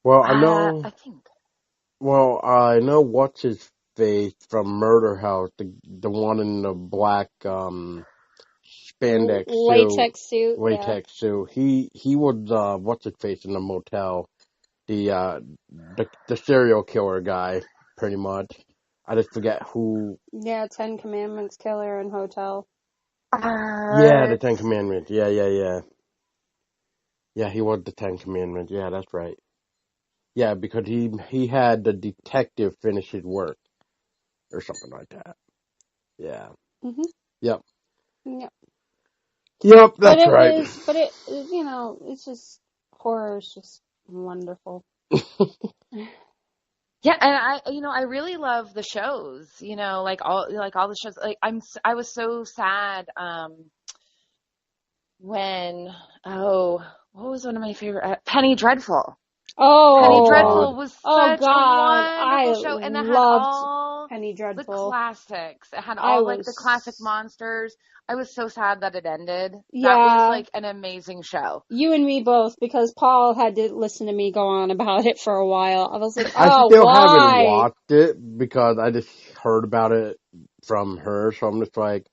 Well, I think. I know what's his face from Murder House, the one in the black spandex suit, Latex suit, yeah. latex suit. He was what's his face in the motel, the serial killer guy, pretty much. I just forget who. Yeah, Ten Commandments killer in Hotel. Yeah, the Uh, Ten Commandments. Yeah, yeah, yeah. Yeah, he was the Ten Commandments. Yeah, that's right. Yeah, because he had the detective finish his work or something like that. Yeah. Mhm. Yep. Yeah. Yep, that's right. It's just horror is just wonderful. yeah, and I really love the shows. Like all the shows. Like I was so sad when what was one of my favorite Penny Dreadful. Penny Oh Oh, Dreadful God. was oh such a God, wonderful I show, and it had loved all Penny the Dreadful. classics. It had I all like the classic was, monsters. I was so sad that it ended. That was yeah, like an amazing show. you and me both, because Paul had to listen to me go on about it for a while. I was like, I oh, still haven't why? watched it because I just heard about it from her, so I'm just like,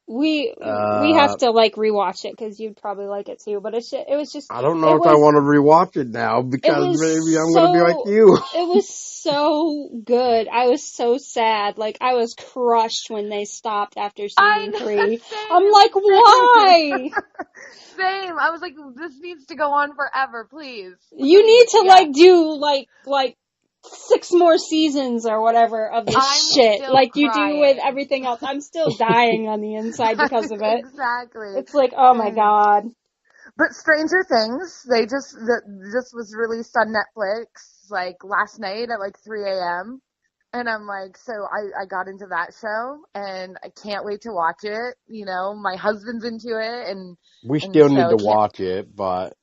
We have to like rewatch it because you'd probably like it too. But it was just I don't know it if I was want to rewatch it now it because was maybe I'm gonna be like so you. it was so good. I was so sad. Like I was crushed when they stopped after I season know, 3. I'm like, same. why? Same. I was like, this needs to go on forever, please. You need Please. to Yeah. like do like 6 more seasons or whatever of this I'm shit, still like you do with crying. everything else. I'm still dying on the inside because of it. Exactly. It's like, oh my God. But Stranger Things, this was released on Netflix like last night at like 3 a.m. And I'm like, so I got into that show and I can't wait to watch it. You know, my husband's into it We and still need so to can't. watch it, but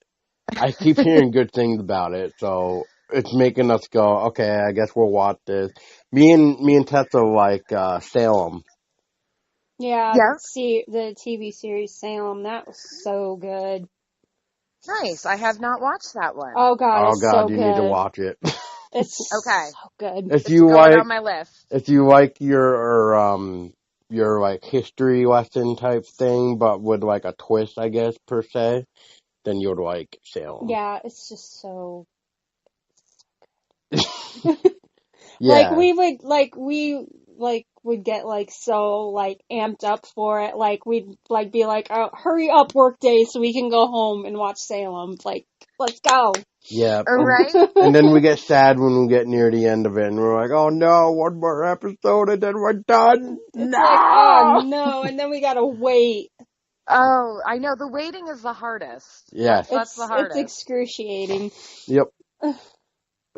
I keep hearing good things about it, so it's making us go, okay, I guess we'll watch this. Me and Tessa like Salem. Yeah, Yeah, the TV series Salem, that was so good. nice. I have not watched that one. Oh God, Oh it's God, so you need to good. watch it. Okay, It's so good. If it's you going on like, my list. if you like your like history lesson type thing, but with like a twist, I guess per se, then you'll like Salem. Yeah, it's just so like Yeah, we would get like so like amped up for it. Like we'd like be like, oh, hurry up work day so we can go home and watch Salem. Like, let's go. yeah, All right. and then we get sad when we get near the end of it, and we're like, oh no, one more episode, and then we're done. It's like, oh No. no, and then we gotta wait. Oh, I know the waiting is the hardest. Yes. That's the It's hardest. excruciating. Yep.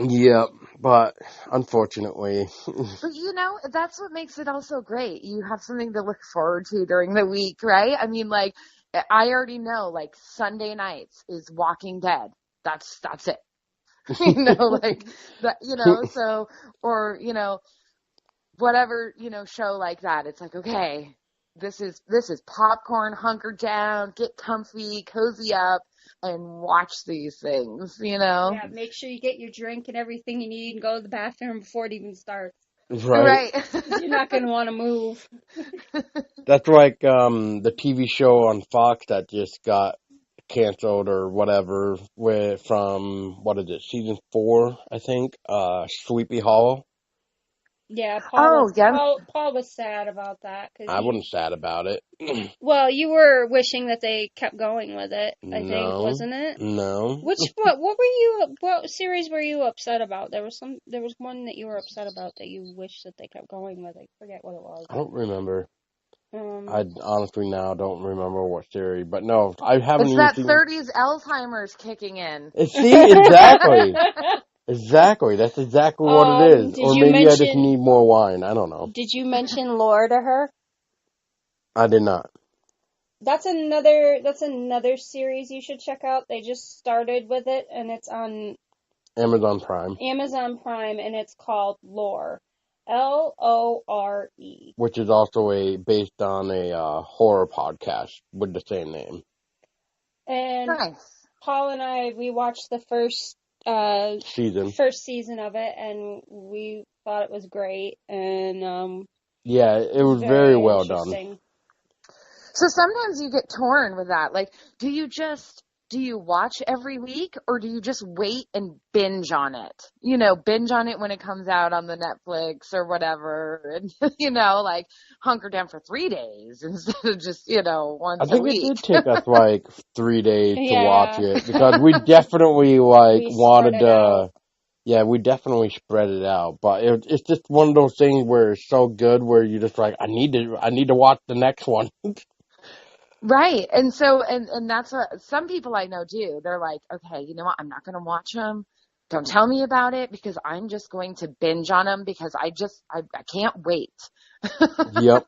Yep. But unfortunately, But you know, that's what makes it also great. You have something to look forward to during the week, right? I mean, like, I already know, like, Sunday nights is Walking Dead. That's it. You know, like that, you know, so, or, you know, whatever, you know, show like that. It's like, okay, this is popcorn, hunker down, get comfy, cozy up, and watch these things, you know? Yeah, make sure you get your drink and everything you need and go to the bathroom before it even starts. right? Right. Because you're not gonna want to move. That's like the TV show on Fox that just got canceled or whatever with from what is it, season 4, I think, Sleepy Hollow. Yeah, Oh, yeah. Paul was sad about that because I wasn't sad about it. well, you were wishing that they kept going with it. I think, No. wasn't it? No. What were you? What series were you upset about? There was one that you were upset about that you wish that they kept going with. I forget what it was. I don't remember. Um, I honestly now don't remember what series, but no, I haven't It's even that seen. 30s Alzheimer's kicking in. See, exactly. Exactly. That's exactly what it is. did Or you maybe I just mention? need more wine. I don't know. Did you mention lore to her? I did not. That's another series you should check out. They just started with it and it's on Amazon Prime, Amazon Prime and it's called Lore. Lore. which is also based on a horror podcast with the same name. And Nice. Paul and I we watched the Season. first season of it and we thought it was great and Yeah, it was very very well done. interesting. So sometimes you get torn with that. Like, do you watch every week or do you just wait and binge on it? You know, binge on it when it comes out on the Netflix or whatever. And, you know, like hunker down for 3 days instead of just, you know, I once a think it week. did take us like 3 days to watch Yeah. it because we definitely like We spread wanted it out. to. Yeah, we definitely spread it out, but it's just one of those things where it's so good where you're just like, I need to watch the next one. Right. And so, and that's what some people I know do. They're like, okay, you know what? I'm not going to watch them. Don't tell me about it because I'm just going to binge on them because I can't wait. Yep,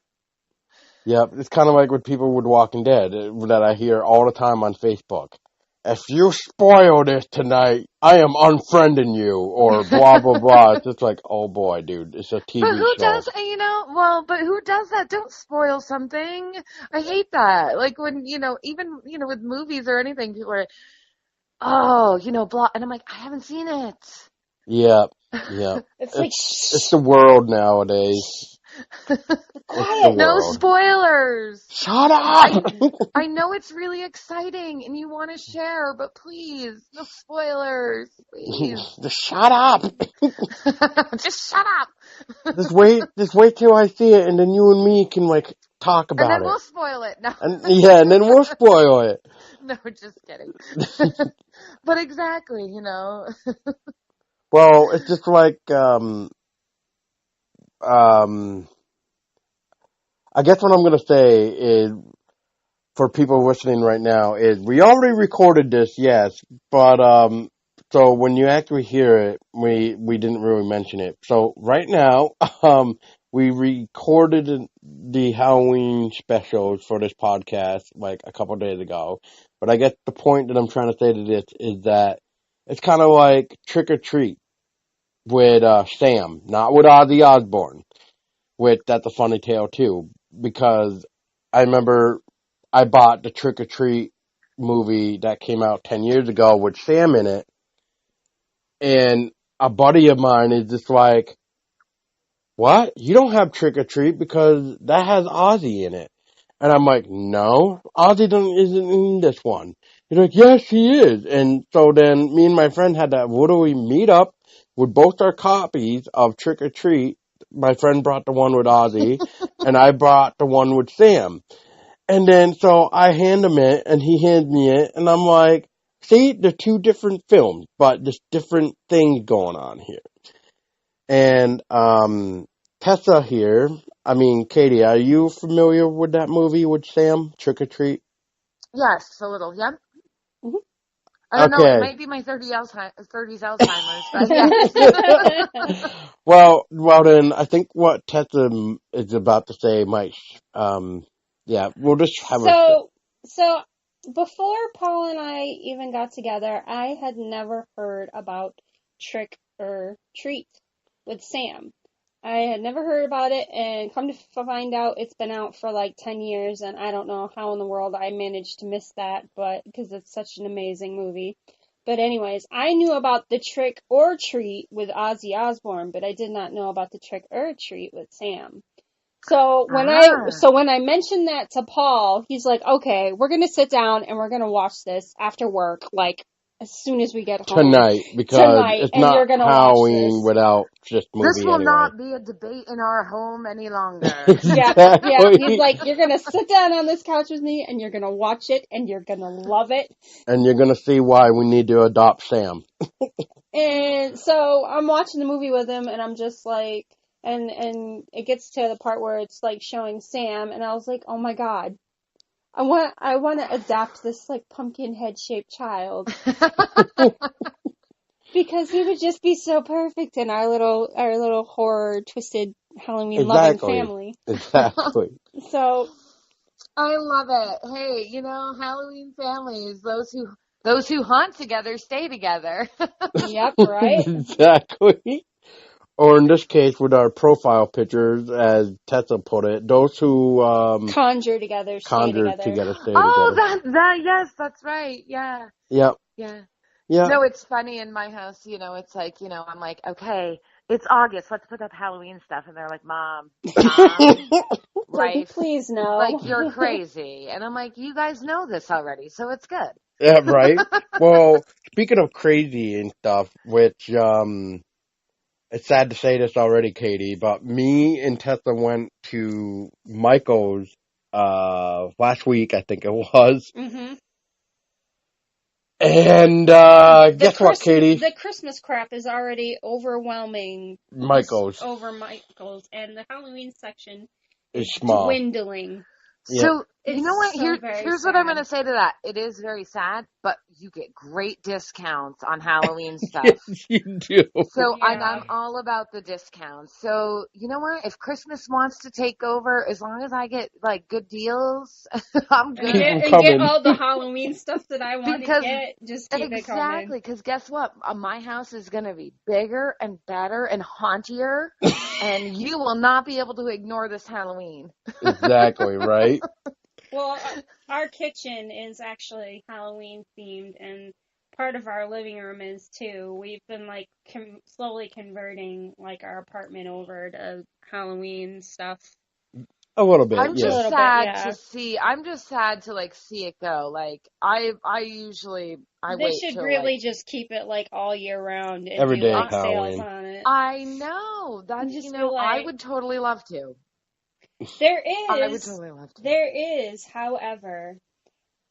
yep. It's kind of like with people with Walking Dead that I hear all the time on Facebook. If you spoil this tonight, I am unfriending you, or blah blah blah. It's just like, oh boy, dude, it's a But TV who show. does, you know, well, but who does that? Don't spoil something. I hate that. Like when, you know, even, you know, with movies or anything, people are, oh, you know, blah. And I'm like, I haven't seen it. Yep, yep. It's like It's shh, the world nowadays. It's the quiet. No world. spoilers. Shut I up! I know it's really exciting and you want to share, but please, no spoilers, please. Just shut up! Just shut up. Just wait till I see it, and then you and me can like talk And about then it. we'll spoil it. No, And yeah, and then we'll spoil it. no, just kidding. But exactly, you know. Well, it's just like um I guess what I'm gonna say is for people listening right now is we already recorded this, yes, but so when you actually hear it, we didn't really mention it. So right now, we recorded the Halloween specials for this podcast like a couple days ago. But I guess the point that I'm trying to say to this is that it's kind of like Trick or Treat with Sam, not with Ozzy Osbourne. Which that's a funny tale too, because I remember I bought the Trick or Treat movie that came out 10 years ago with Sam in it, and a buddy of mine is just like, what? You don't have Trick or Treat because that has Ozzy in it. And I'm like, no, Ozzy isn't in this one. He's like, yes, he is. And so then me and my friend had to literally meet up with both our copies of Trick or Treat. My friend brought the one with Ozzy, and I brought the one with Sam. And then so I hand him it, and he hands me it, and I'm like, see, they're two different films, but there's different things going on here. And Tessa here, I mean, Katie, are you familiar with that movie with Sam, Trick or Treat? Yes, a little. Yep. Mhm. I don't know. It Okay. might be my 30s Alzheimer's, but yes. well then, I think what Tessa is about to say might, yeah, we'll just have her say. So before Paul and I even got together, I had never heard about Trick or Treat with Sam. I had never heard about it, and come to find out, it's been out for like 10 years, and I don't know how in the world I managed to miss that, but because it's such an amazing movie. But anyways, I knew about the Trick or Treat with Ozzy Osbourne, but I did not know about the Trick or Treat with Sam. Ah. So when I mentioned that to Paul, he's like, "Okay, we're gonna sit down and we're gonna watch this after work, like as soon as we get home Tonight, because tonight, it's and not you're gonna watch Halloween this." without this This movie will anyway. not be a debate in our home any longer. Yeah, yeah. He's Exactly. like, "You're gonna sit down on this couch with me, and you're gonna watch it, and you're gonna love it." And you're gonna see why we need to adopt Sam. And so I'm watching the movie with him, and I'm just like, and it gets to the part where it's like showing Sam, and I was like, "Oh my God. I want to adopt this like pumpkin head shaped child because he would just be so perfect in our little horror twisted Halloween loving Exactly. family." Exactly. So, I love it. Hey, Halloween families, those who haunt together stay together. yep, right. Exactly. Or in this case, with our profile pictures, as Tessa put it, those who Conjure together, stay conjure together. together stay Oh, together. that yes, that's right. Yeah. Yep. Yeah. Yep. No, it's funny in my house, it's like, I'm like, okay, it's August, let's put up Halloween stuff. And they're like, Mom, Like, wife, please like no. you're crazy. And I'm like, you guys know this already, so it's good. Yeah, right. Well, speaking of crazy and stuff, which it's sad to say this already, Katie, but me and Tessa went to Michael's last week, I think it was. hmm And guess what, Katie? The Christmas crap is already overwhelming us Michael's over Michael's, and the Halloween section is is small. dwindling. Yep. So, you know what? It's so very Here's what I'm going sad. to say to that. It is very sad, but you get great discounts on Halloween Yes, stuff. you do. So, and Yeah. I'm all about the discounts. So, you know what? If Christmas wants to take over, as long as I get like good deals, I'm Keep good. them And get coming. all the Halloween stuff that I want to Because get. Just keep it coming. exactly, because guess what? My house is going to be bigger and better and hauntier, and you will not be able to ignore this Halloween. Exactly, right? Well, our kitchen is actually Halloween themed, and part of our living room is too. We've been like slowly converting like our apartment over to Halloween stuff. A little bit, I'm A yeah. just little bit, sad to yeah. see. I'm just sad to like see it go. Like I usually I They wait should till like really just keep it like all year round and Every do day is like I sales Halloween. on it. I know And that's just be I like, would totally love to. there I would is, totally love to. there is, however,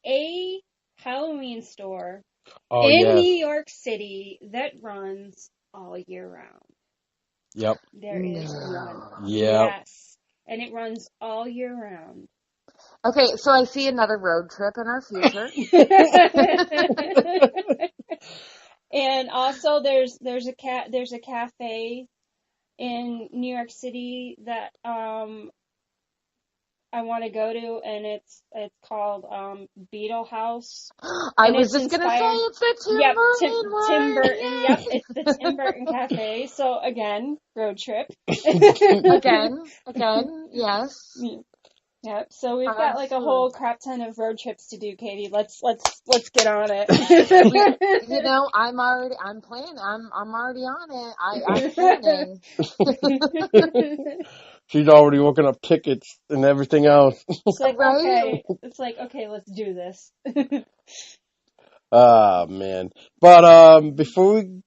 a Halloween store Oh, in yes. New York City that runs all year round. Yep. There is one. No. Yep. Yes. And it runs all year round. Okay, so I see another road trip in our future. And also there's a cafe in New York City that I want to go to, and it's called Beetle House, I and was it's just gonna say inspired. it's the Tim Yep, Burton Tim one. Burton. Yep, Yay! it's the Tim Burton Cafe. So again, road trip. Again, yes, Yep. So we've got like a absolutely. whole crap ton of road trips to do, Katie. Let's get on We, it. I'm already on it. I'm planning. She's already looking up tickets and everything else. Right? It's like okay, let's do this. Ah, man. But before we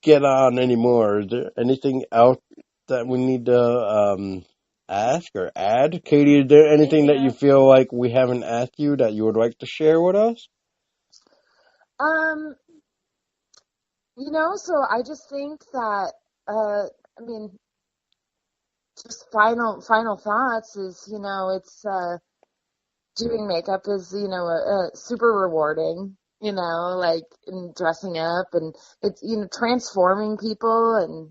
get on anymore, is there anything else that we need to ask or add? Katie, is there anything that you Yeah. feel like we haven't asked you that you would like to share with us? Um, so I just think that, I mean, just final thoughts is, it's, doing makeup is, super rewarding, like in dressing up, and it's, transforming people and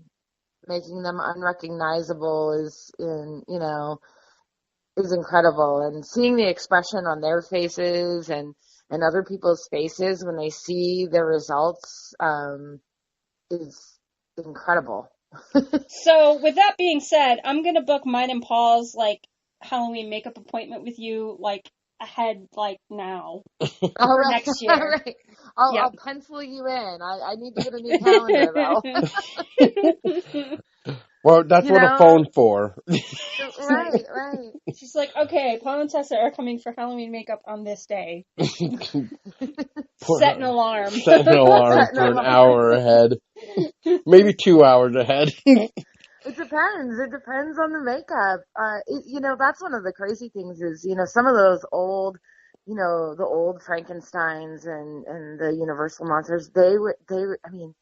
making them unrecognizable is incredible. And seeing the expression on their faces and other people's faces when they see the results, is incredible. So with that being said, I'm gonna book mine and Paul's like Halloween makeup appointment with you like ahead like now All for right, next all year. right. I'll Yep. pencil you in. I need to get a new calendar though. Well, that's You what a know? phone's for. Right, right. She's like, okay, Paul and Tessa are coming for Halloween makeup on this day. Set an alarm. Set an alarm Setting for an alarm. hour ahead, maybe 2 hours ahead. It depends. It depends on the makeup. That's one of the crazy things is, some of those old, the old Frankensteins and the Universal monsters, I mean,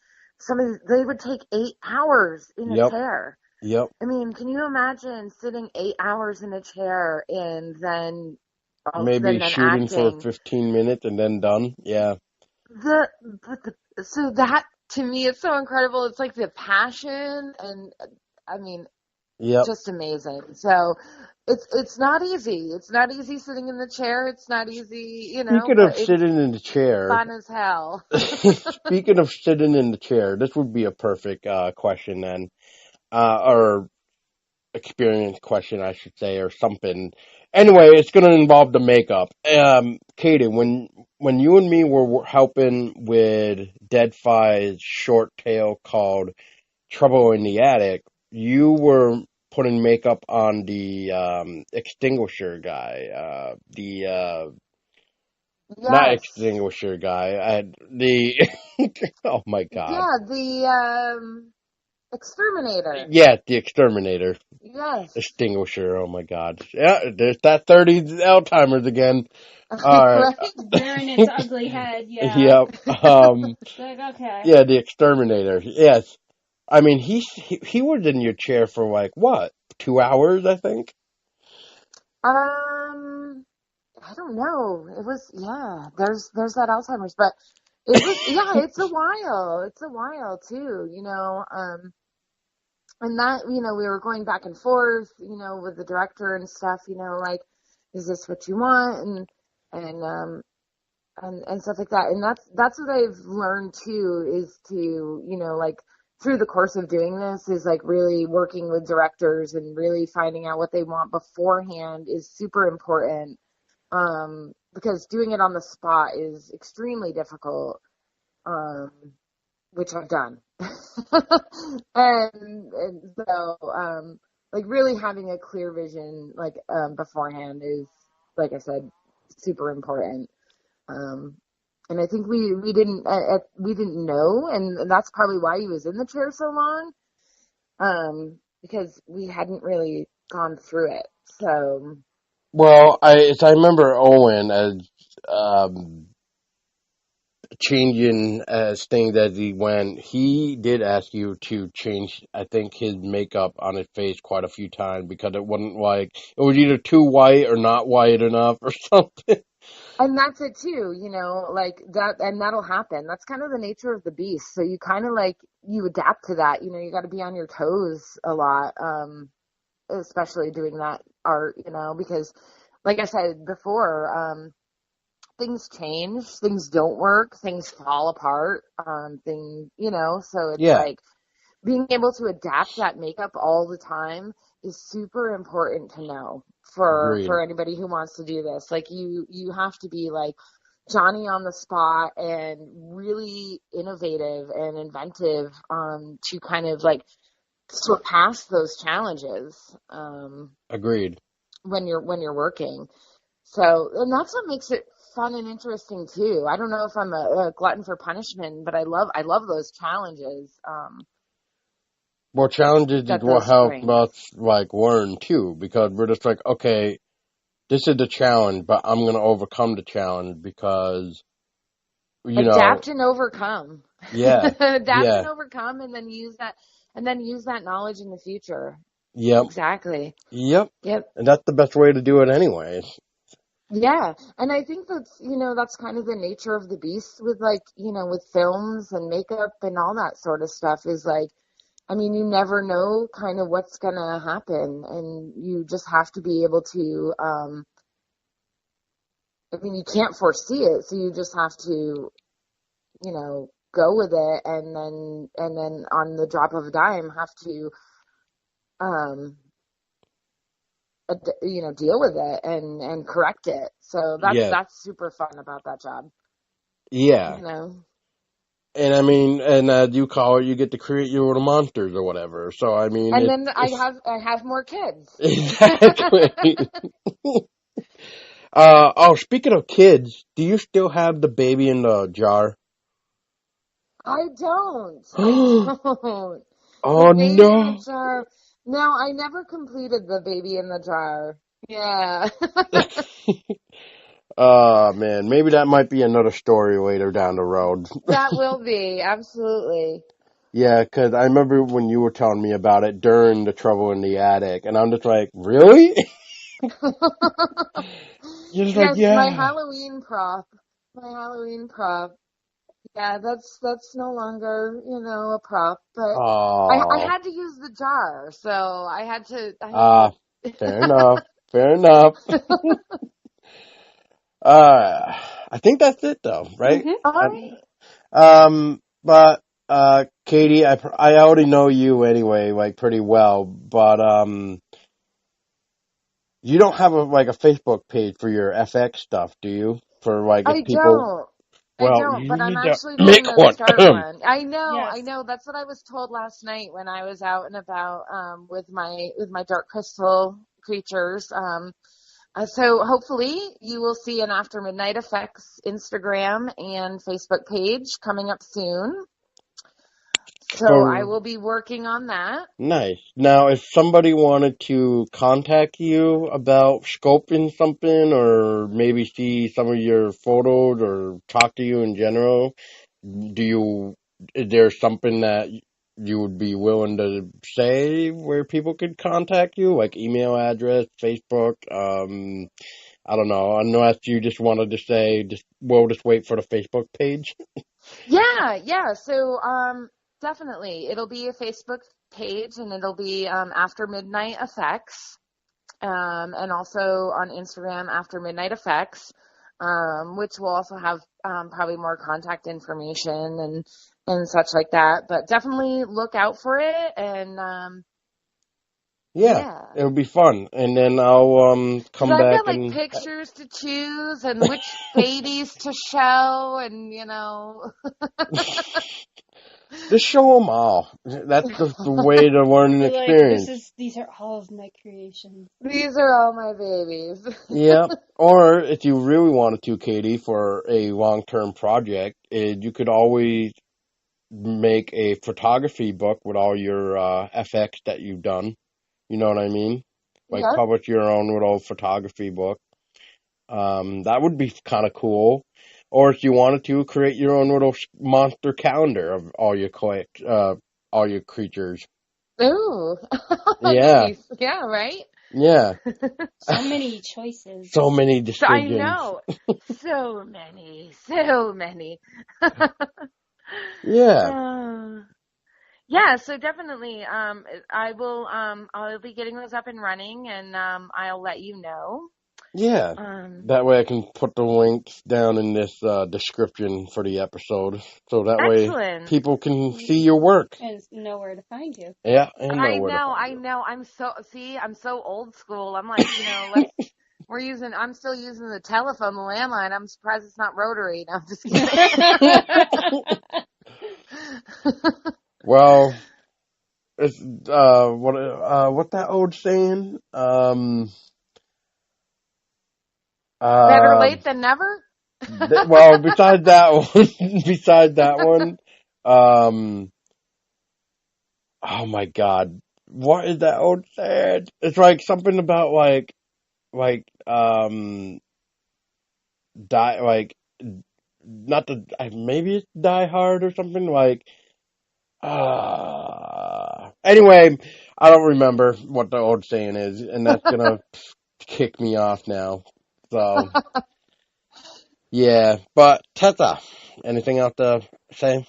they would take 8 hours in a Yep, chair. yep. I mean, can you imagine sitting 8 hours in a chair and Maybe then shooting for acting? 15 minutes and then done. Yeah. So that to me is so incredible. It's like the passion and I mean, Yep. just amazing. So it's not easy. It's not easy sitting in the chair. It's not easy, Speaking but of it's sitting in the chair, fun as hell. speaking of sitting in the chair, this would be a perfect question then, or experience question, I should say, or something. Anyway, it's going to involve the makeup. Katie, when you and me were helping with Dead Fi's short tale called Trouble in the Attic, you were putting makeup on the extinguisher guy, the not Yes. extinguisher guy, the oh my god, Yeah, the exterminator. yeah, the exterminator. Yes. Extinguisher. Oh my God. Yeah, there's that 30 Alzheimer's again. All right. Right? Rearing its ugly head, yeah. Yep. It's like, okay. Yeah, the exterminator. Yes. I mean, he was in your chair for like what? 2 hours, I think. Um, I don't know. It was, yeah, there's that Alzheimer's, but it was, yeah, it's a while. It's a while too, and that, we were going back and forth, with the director and stuff, like, is this what you want? And, and stuff like that. And that's what I've learned too, is to, like, through the course of doing this is like really working with directors and really finding out what they want beforehand is super important. Because doing it on the spot is extremely difficult. Um, which I've done. and so, like really having a clear vision, like, beforehand is, like I said, super important. Um, and I think we didn't know, and that's probably why he was in the chair so long, because we hadn't really gone through it. So, Well, I remember Owen as um changing things as he went, he did ask you to change, I think, his makeup on his face quite a few times because it wasn't like, it was either too white or not white enough or something. And that's it too, like that, and that'll happen. That's kind of the nature of the beast. So you kind of like, you adapt to that. You got to be on your toes a lot, especially doing that art, because like I said before, things change, things don't work, things fall apart, so it's Yeah, like being able to adapt that makeup all the time is super important to know agreed. for anybody who wants to do this. Like you have to be like Johnny on the spot and really innovative and inventive to kind of like surpass those challenges Agreed. when you're working. So, and that's what makes it fun and interesting too. I don't know if I'm a glutton for punishment, but I love those challenges Well, challenges is that what those helps bring. us like learn too, because we're just like, okay, this is the challenge, but I'm gonna overcome the challenge because you know, Adapt and overcome. yeah, Adapt and yeah, overcome, and then use that knowledge in the future. yep, Exactly. yep, Yep. and that's the best way to do it, anyways. Yeah, and I think that's kind of the nature of the beast with like, with films and makeup and all that sort of stuff is like, I mean, you never know kind of what's gonna happen, and you just have to be able to, I mean, you can't foresee it, so you just have to, go with it, and then on the drop of a dime, have to, um, deal with it and correct it. So that's Yeah, that's super fun about that job, yeah, you know. and I mean, and you call it, you get to create your little monsters or whatever. So I mean, And then I it's have I have more kids. exactly. Oh, speaking of kids, do you still have the baby in the jar? I don't. I Oh don't. The baby in the no. jar. No, I never completed the baby in the jar. Yeah. Man, maybe that might be another story later down the road. That will be, absolutely. Yeah, 'cause I remember when you were telling me about it during the trouble in the attic, and I'm just like, really? You're just like, Yes, my yeah. Halloween prop. My Halloween prop. Yeah, that's no longer, a prop, but I Oh, had to use the jar, so I had to. ah, fair enough. Fair enough. Uh, I think that's it though, right? Mhm. All right. But Katie, I already know you anyway, like pretty well, but you don't have a Facebook page for your FX stuff, do you? For like if I people, don't. I well, don't, you but I'm need to actually going make to one. start one. I Yes. know. That's what I was told last night when I was out and about with my dark crystal creatures. So hopefully you will see an After Midnight Effects Instagram and Facebook page coming up soon. So I For will be working on that. nice. Now, if somebody wanted to contact you about sculpting something, or maybe see some of your photos, or talk to you in general, do you? Is there something that you would be willing to say where people could contact you, like email address, Facebook? I don't know. Unless you just wanted to say, just we'll just wait for the Facebook page. Yeah, yeah. So definitely it'll be a Facebook page and it'll be After Midnight Effects. And also on Instagram After Midnight Effects, which will also have probably more contact information and such like that. But definitely look out for it, and Yeah, yeah, it'll be fun, and then I'll because come I've back got like and pictures to choose and which babies to show, and just show them all. That's just the way to learn an You're like, experience. these are all of my creations. these are all my babies. Yeah. Or if you really wanted to, Katie, for a long-term project, you could always make a photography book with all your FX that you've done. You know what I mean? Like Yep. publish your own little photography book. That would be kind of cool. Or if you wanted to, create your own little monster calendar of all your creatures. Ooh, Yeah, nice. Yeah, right? yeah. So many choices. So many So I decisions. know. So many. So many. Yeah, Uh, yeah, so definitely I'll be getting those up and running and I'll let you know. yeah. Um, That way I can put the links down in this description for the episode. So that way Excellent. people can see your work. And know where to find you. Yeah, and know I where to know, find I you. know. I'm so old school. I'm like, I'm still using the telephone, the landline. I'm surprised it's not rotary. No, I'm just kidding. Well, it's what that old saying? Better Uh, late than never? well, besides that one, besides that one, um, oh my God, what is that old saying? It's like something about like die like not the maybe it's Die Hard or something like. Anyway, I don't remember what the old saying is, and that's gonna kick me off now. So yeah, but Tessa, anything else to say?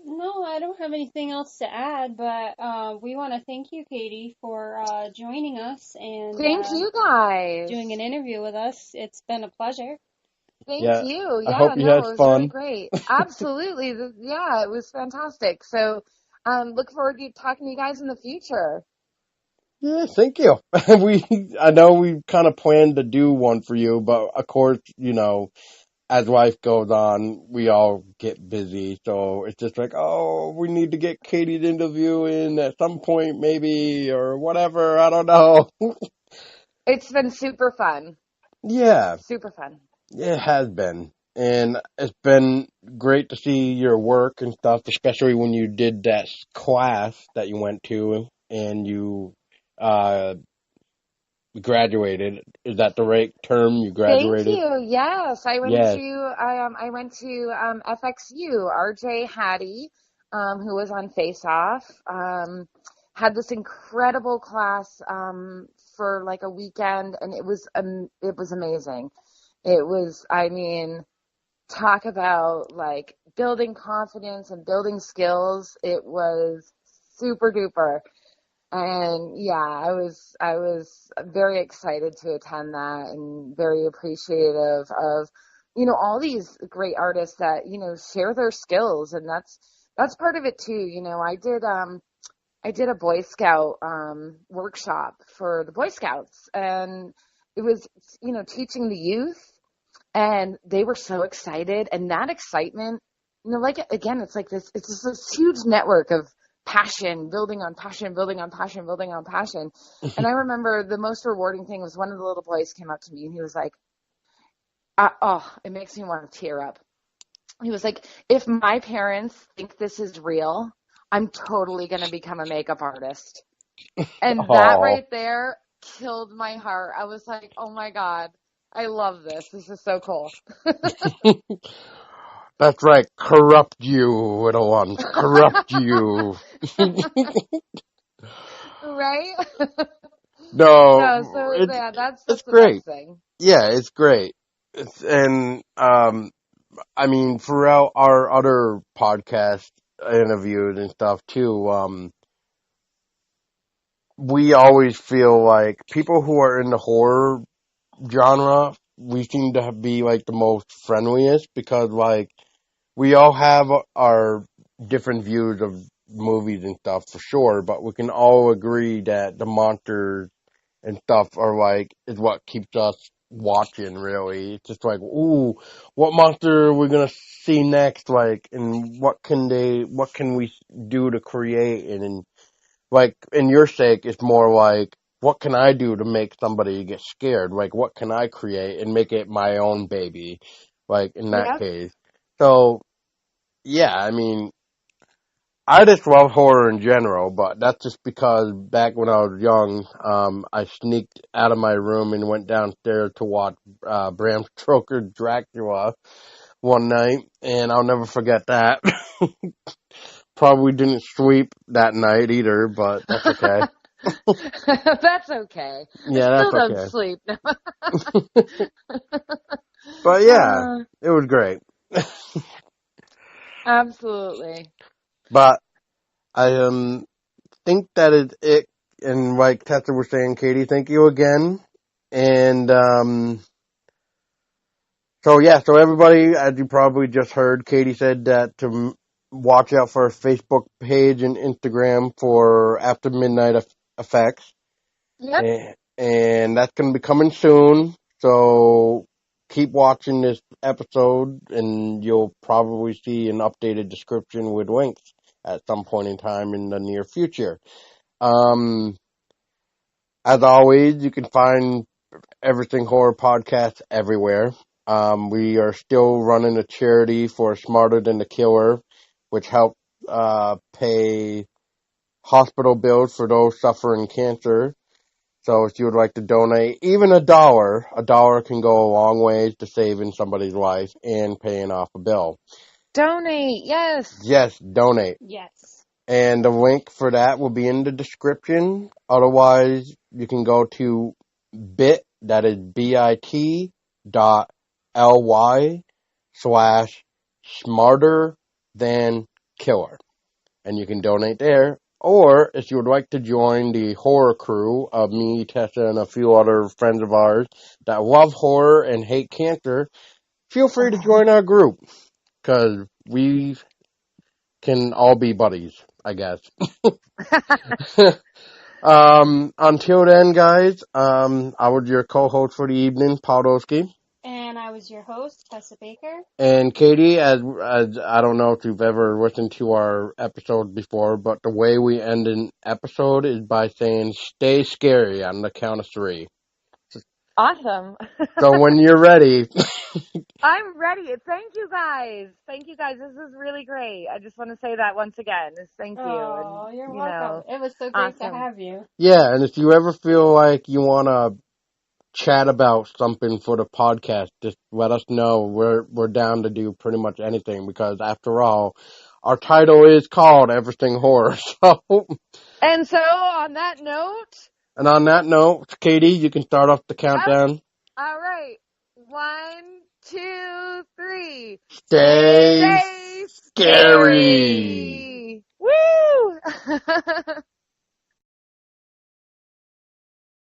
No, I don't have anything else to add, but we want to thank you, Katie, for joining us and Thank you guys. doing an interview with us. It's been a pleasure. Thank Yeah, you. I Yeah, hope you no, had it was really fun. great. Absolutely. Yeah, it was fantastic. So, look forward to talking to you guys in the future. Yeah, thank you. I know we kind of planned to do one for you, but of course, as life goes on, we all get busy. So it's just like, oh, we need to get Katie's interview in at some point, maybe, or whatever. I don't know. It's been super fun. Yeah, Super fun. it has been. And it's been great to see your work and stuff, especially when you did that class that you went to and you uh, graduated. Is that the right term? You Thank graduated? you. Yes, Yes. I went to FXU. RJ Hattie, who was on Face Off, had this incredible class for like a weekend, and it was amazing. It was, I mean, talk about like building confidence and building skills. It was super duper. And yeah, I was very excited to attend that and very appreciative of, all these great artists that, share their skills, and that's part of it too. I did a Boy Scout workshop for the Boy Scouts, and it was, teaching the youth, and they were so excited, and that excitement, like again, it's just this huge network of passion, building on passion, building on passion, building on passion. And I remember the most rewarding thing was one of the little boys came up to me and he was like, oh, it makes me want to tear up. He was like, if my parents think this is real, I'm totally going to become a makeup artist. And that Oh, right there killed my heart. I was like, oh my God, I love this. This is so cool. that's right. Corrupt you, little ones. Corrupt you. Right? No, No, so it's yeah, it's that's the great. best thing. Yeah, it's great. And I mean, throughout our other podcast interviews and stuff too, we always feel like people who are in the horror genre, we seem to be like the most friendliest because like we all have our different views of movies and stuff for sure, but we can all agree that the monsters and stuff are like is what keeps us watching really. It's just like, ooh, what monster are we gonna see next? Like, and what can we do to create? And like, in your sake, it's more like, what can I do to make somebody get scared? Like, what can I create and make it my own baby? Like, in that Yep. case. So, yeah, I mean, I just love horror in general, but that's just because back when I was young, I sneaked out of my room and went downstairs to watch Bram Stoker's Dracula one night, and I'll never forget that. Probably didn't sleep that night either, but that's okay. That's okay. I Yeah, still that's don't okay. sleep. But yeah, uh, it was great. Absolutely. But I think that is it. And like Tessa was saying, Katie, thank you again. And so yeah, so everybody, as you probably just heard, Katie said that to watch out for her Facebook page and Instagram for After Midnight Effects. Yep. And that's going to be coming soon. So keep watching this episode, and you'll probably see an updated description with links at some point in time in the near future. Um, as always, you can find Everything Horror Podcast everywhere. We are still running a charity for Smarter Than the Killer, which helps pay hospital bills for those suffering cancer. So if you would like to donate even a dollar can go a long way to saving somebody's life and paying off a bill. Donate. Yes. Yes, donate. Yes. And the link for that will be in the description. Otherwise, you can go to that is bit.ly/smarter than killer. And you can donate there. Or if you would like to join the horror crew of me, Tessa, and a few other friends of ours that love horror and hate cancer, feel free to join our group, because we can all be buddies, I guess. Until then, guys, I was your co-host for the evening, Podolsky. And I was your host, Tessa Baker. And Katie, as I don't know if you've ever listened to our episode before, but the way we end an episode is by saying "Stay scary" on the count of 3. Awesome. So when you're ready, I'm ready. Thank you guys. Thank you guys. This is really great. I just want to say that once again. Thank you. Oh, And, you're welcome. It was so great to awesome. have you. yeah. And if you ever feel like you want to chat about something for the podcast, just let us know. We're down to do pretty much anything, because after all, our title is called Everything Horror. So. And so on that note. And on that note, Katie, you can start off the countdown. All right. 1, 2, 3. Stay Stay scary. scary. Woo!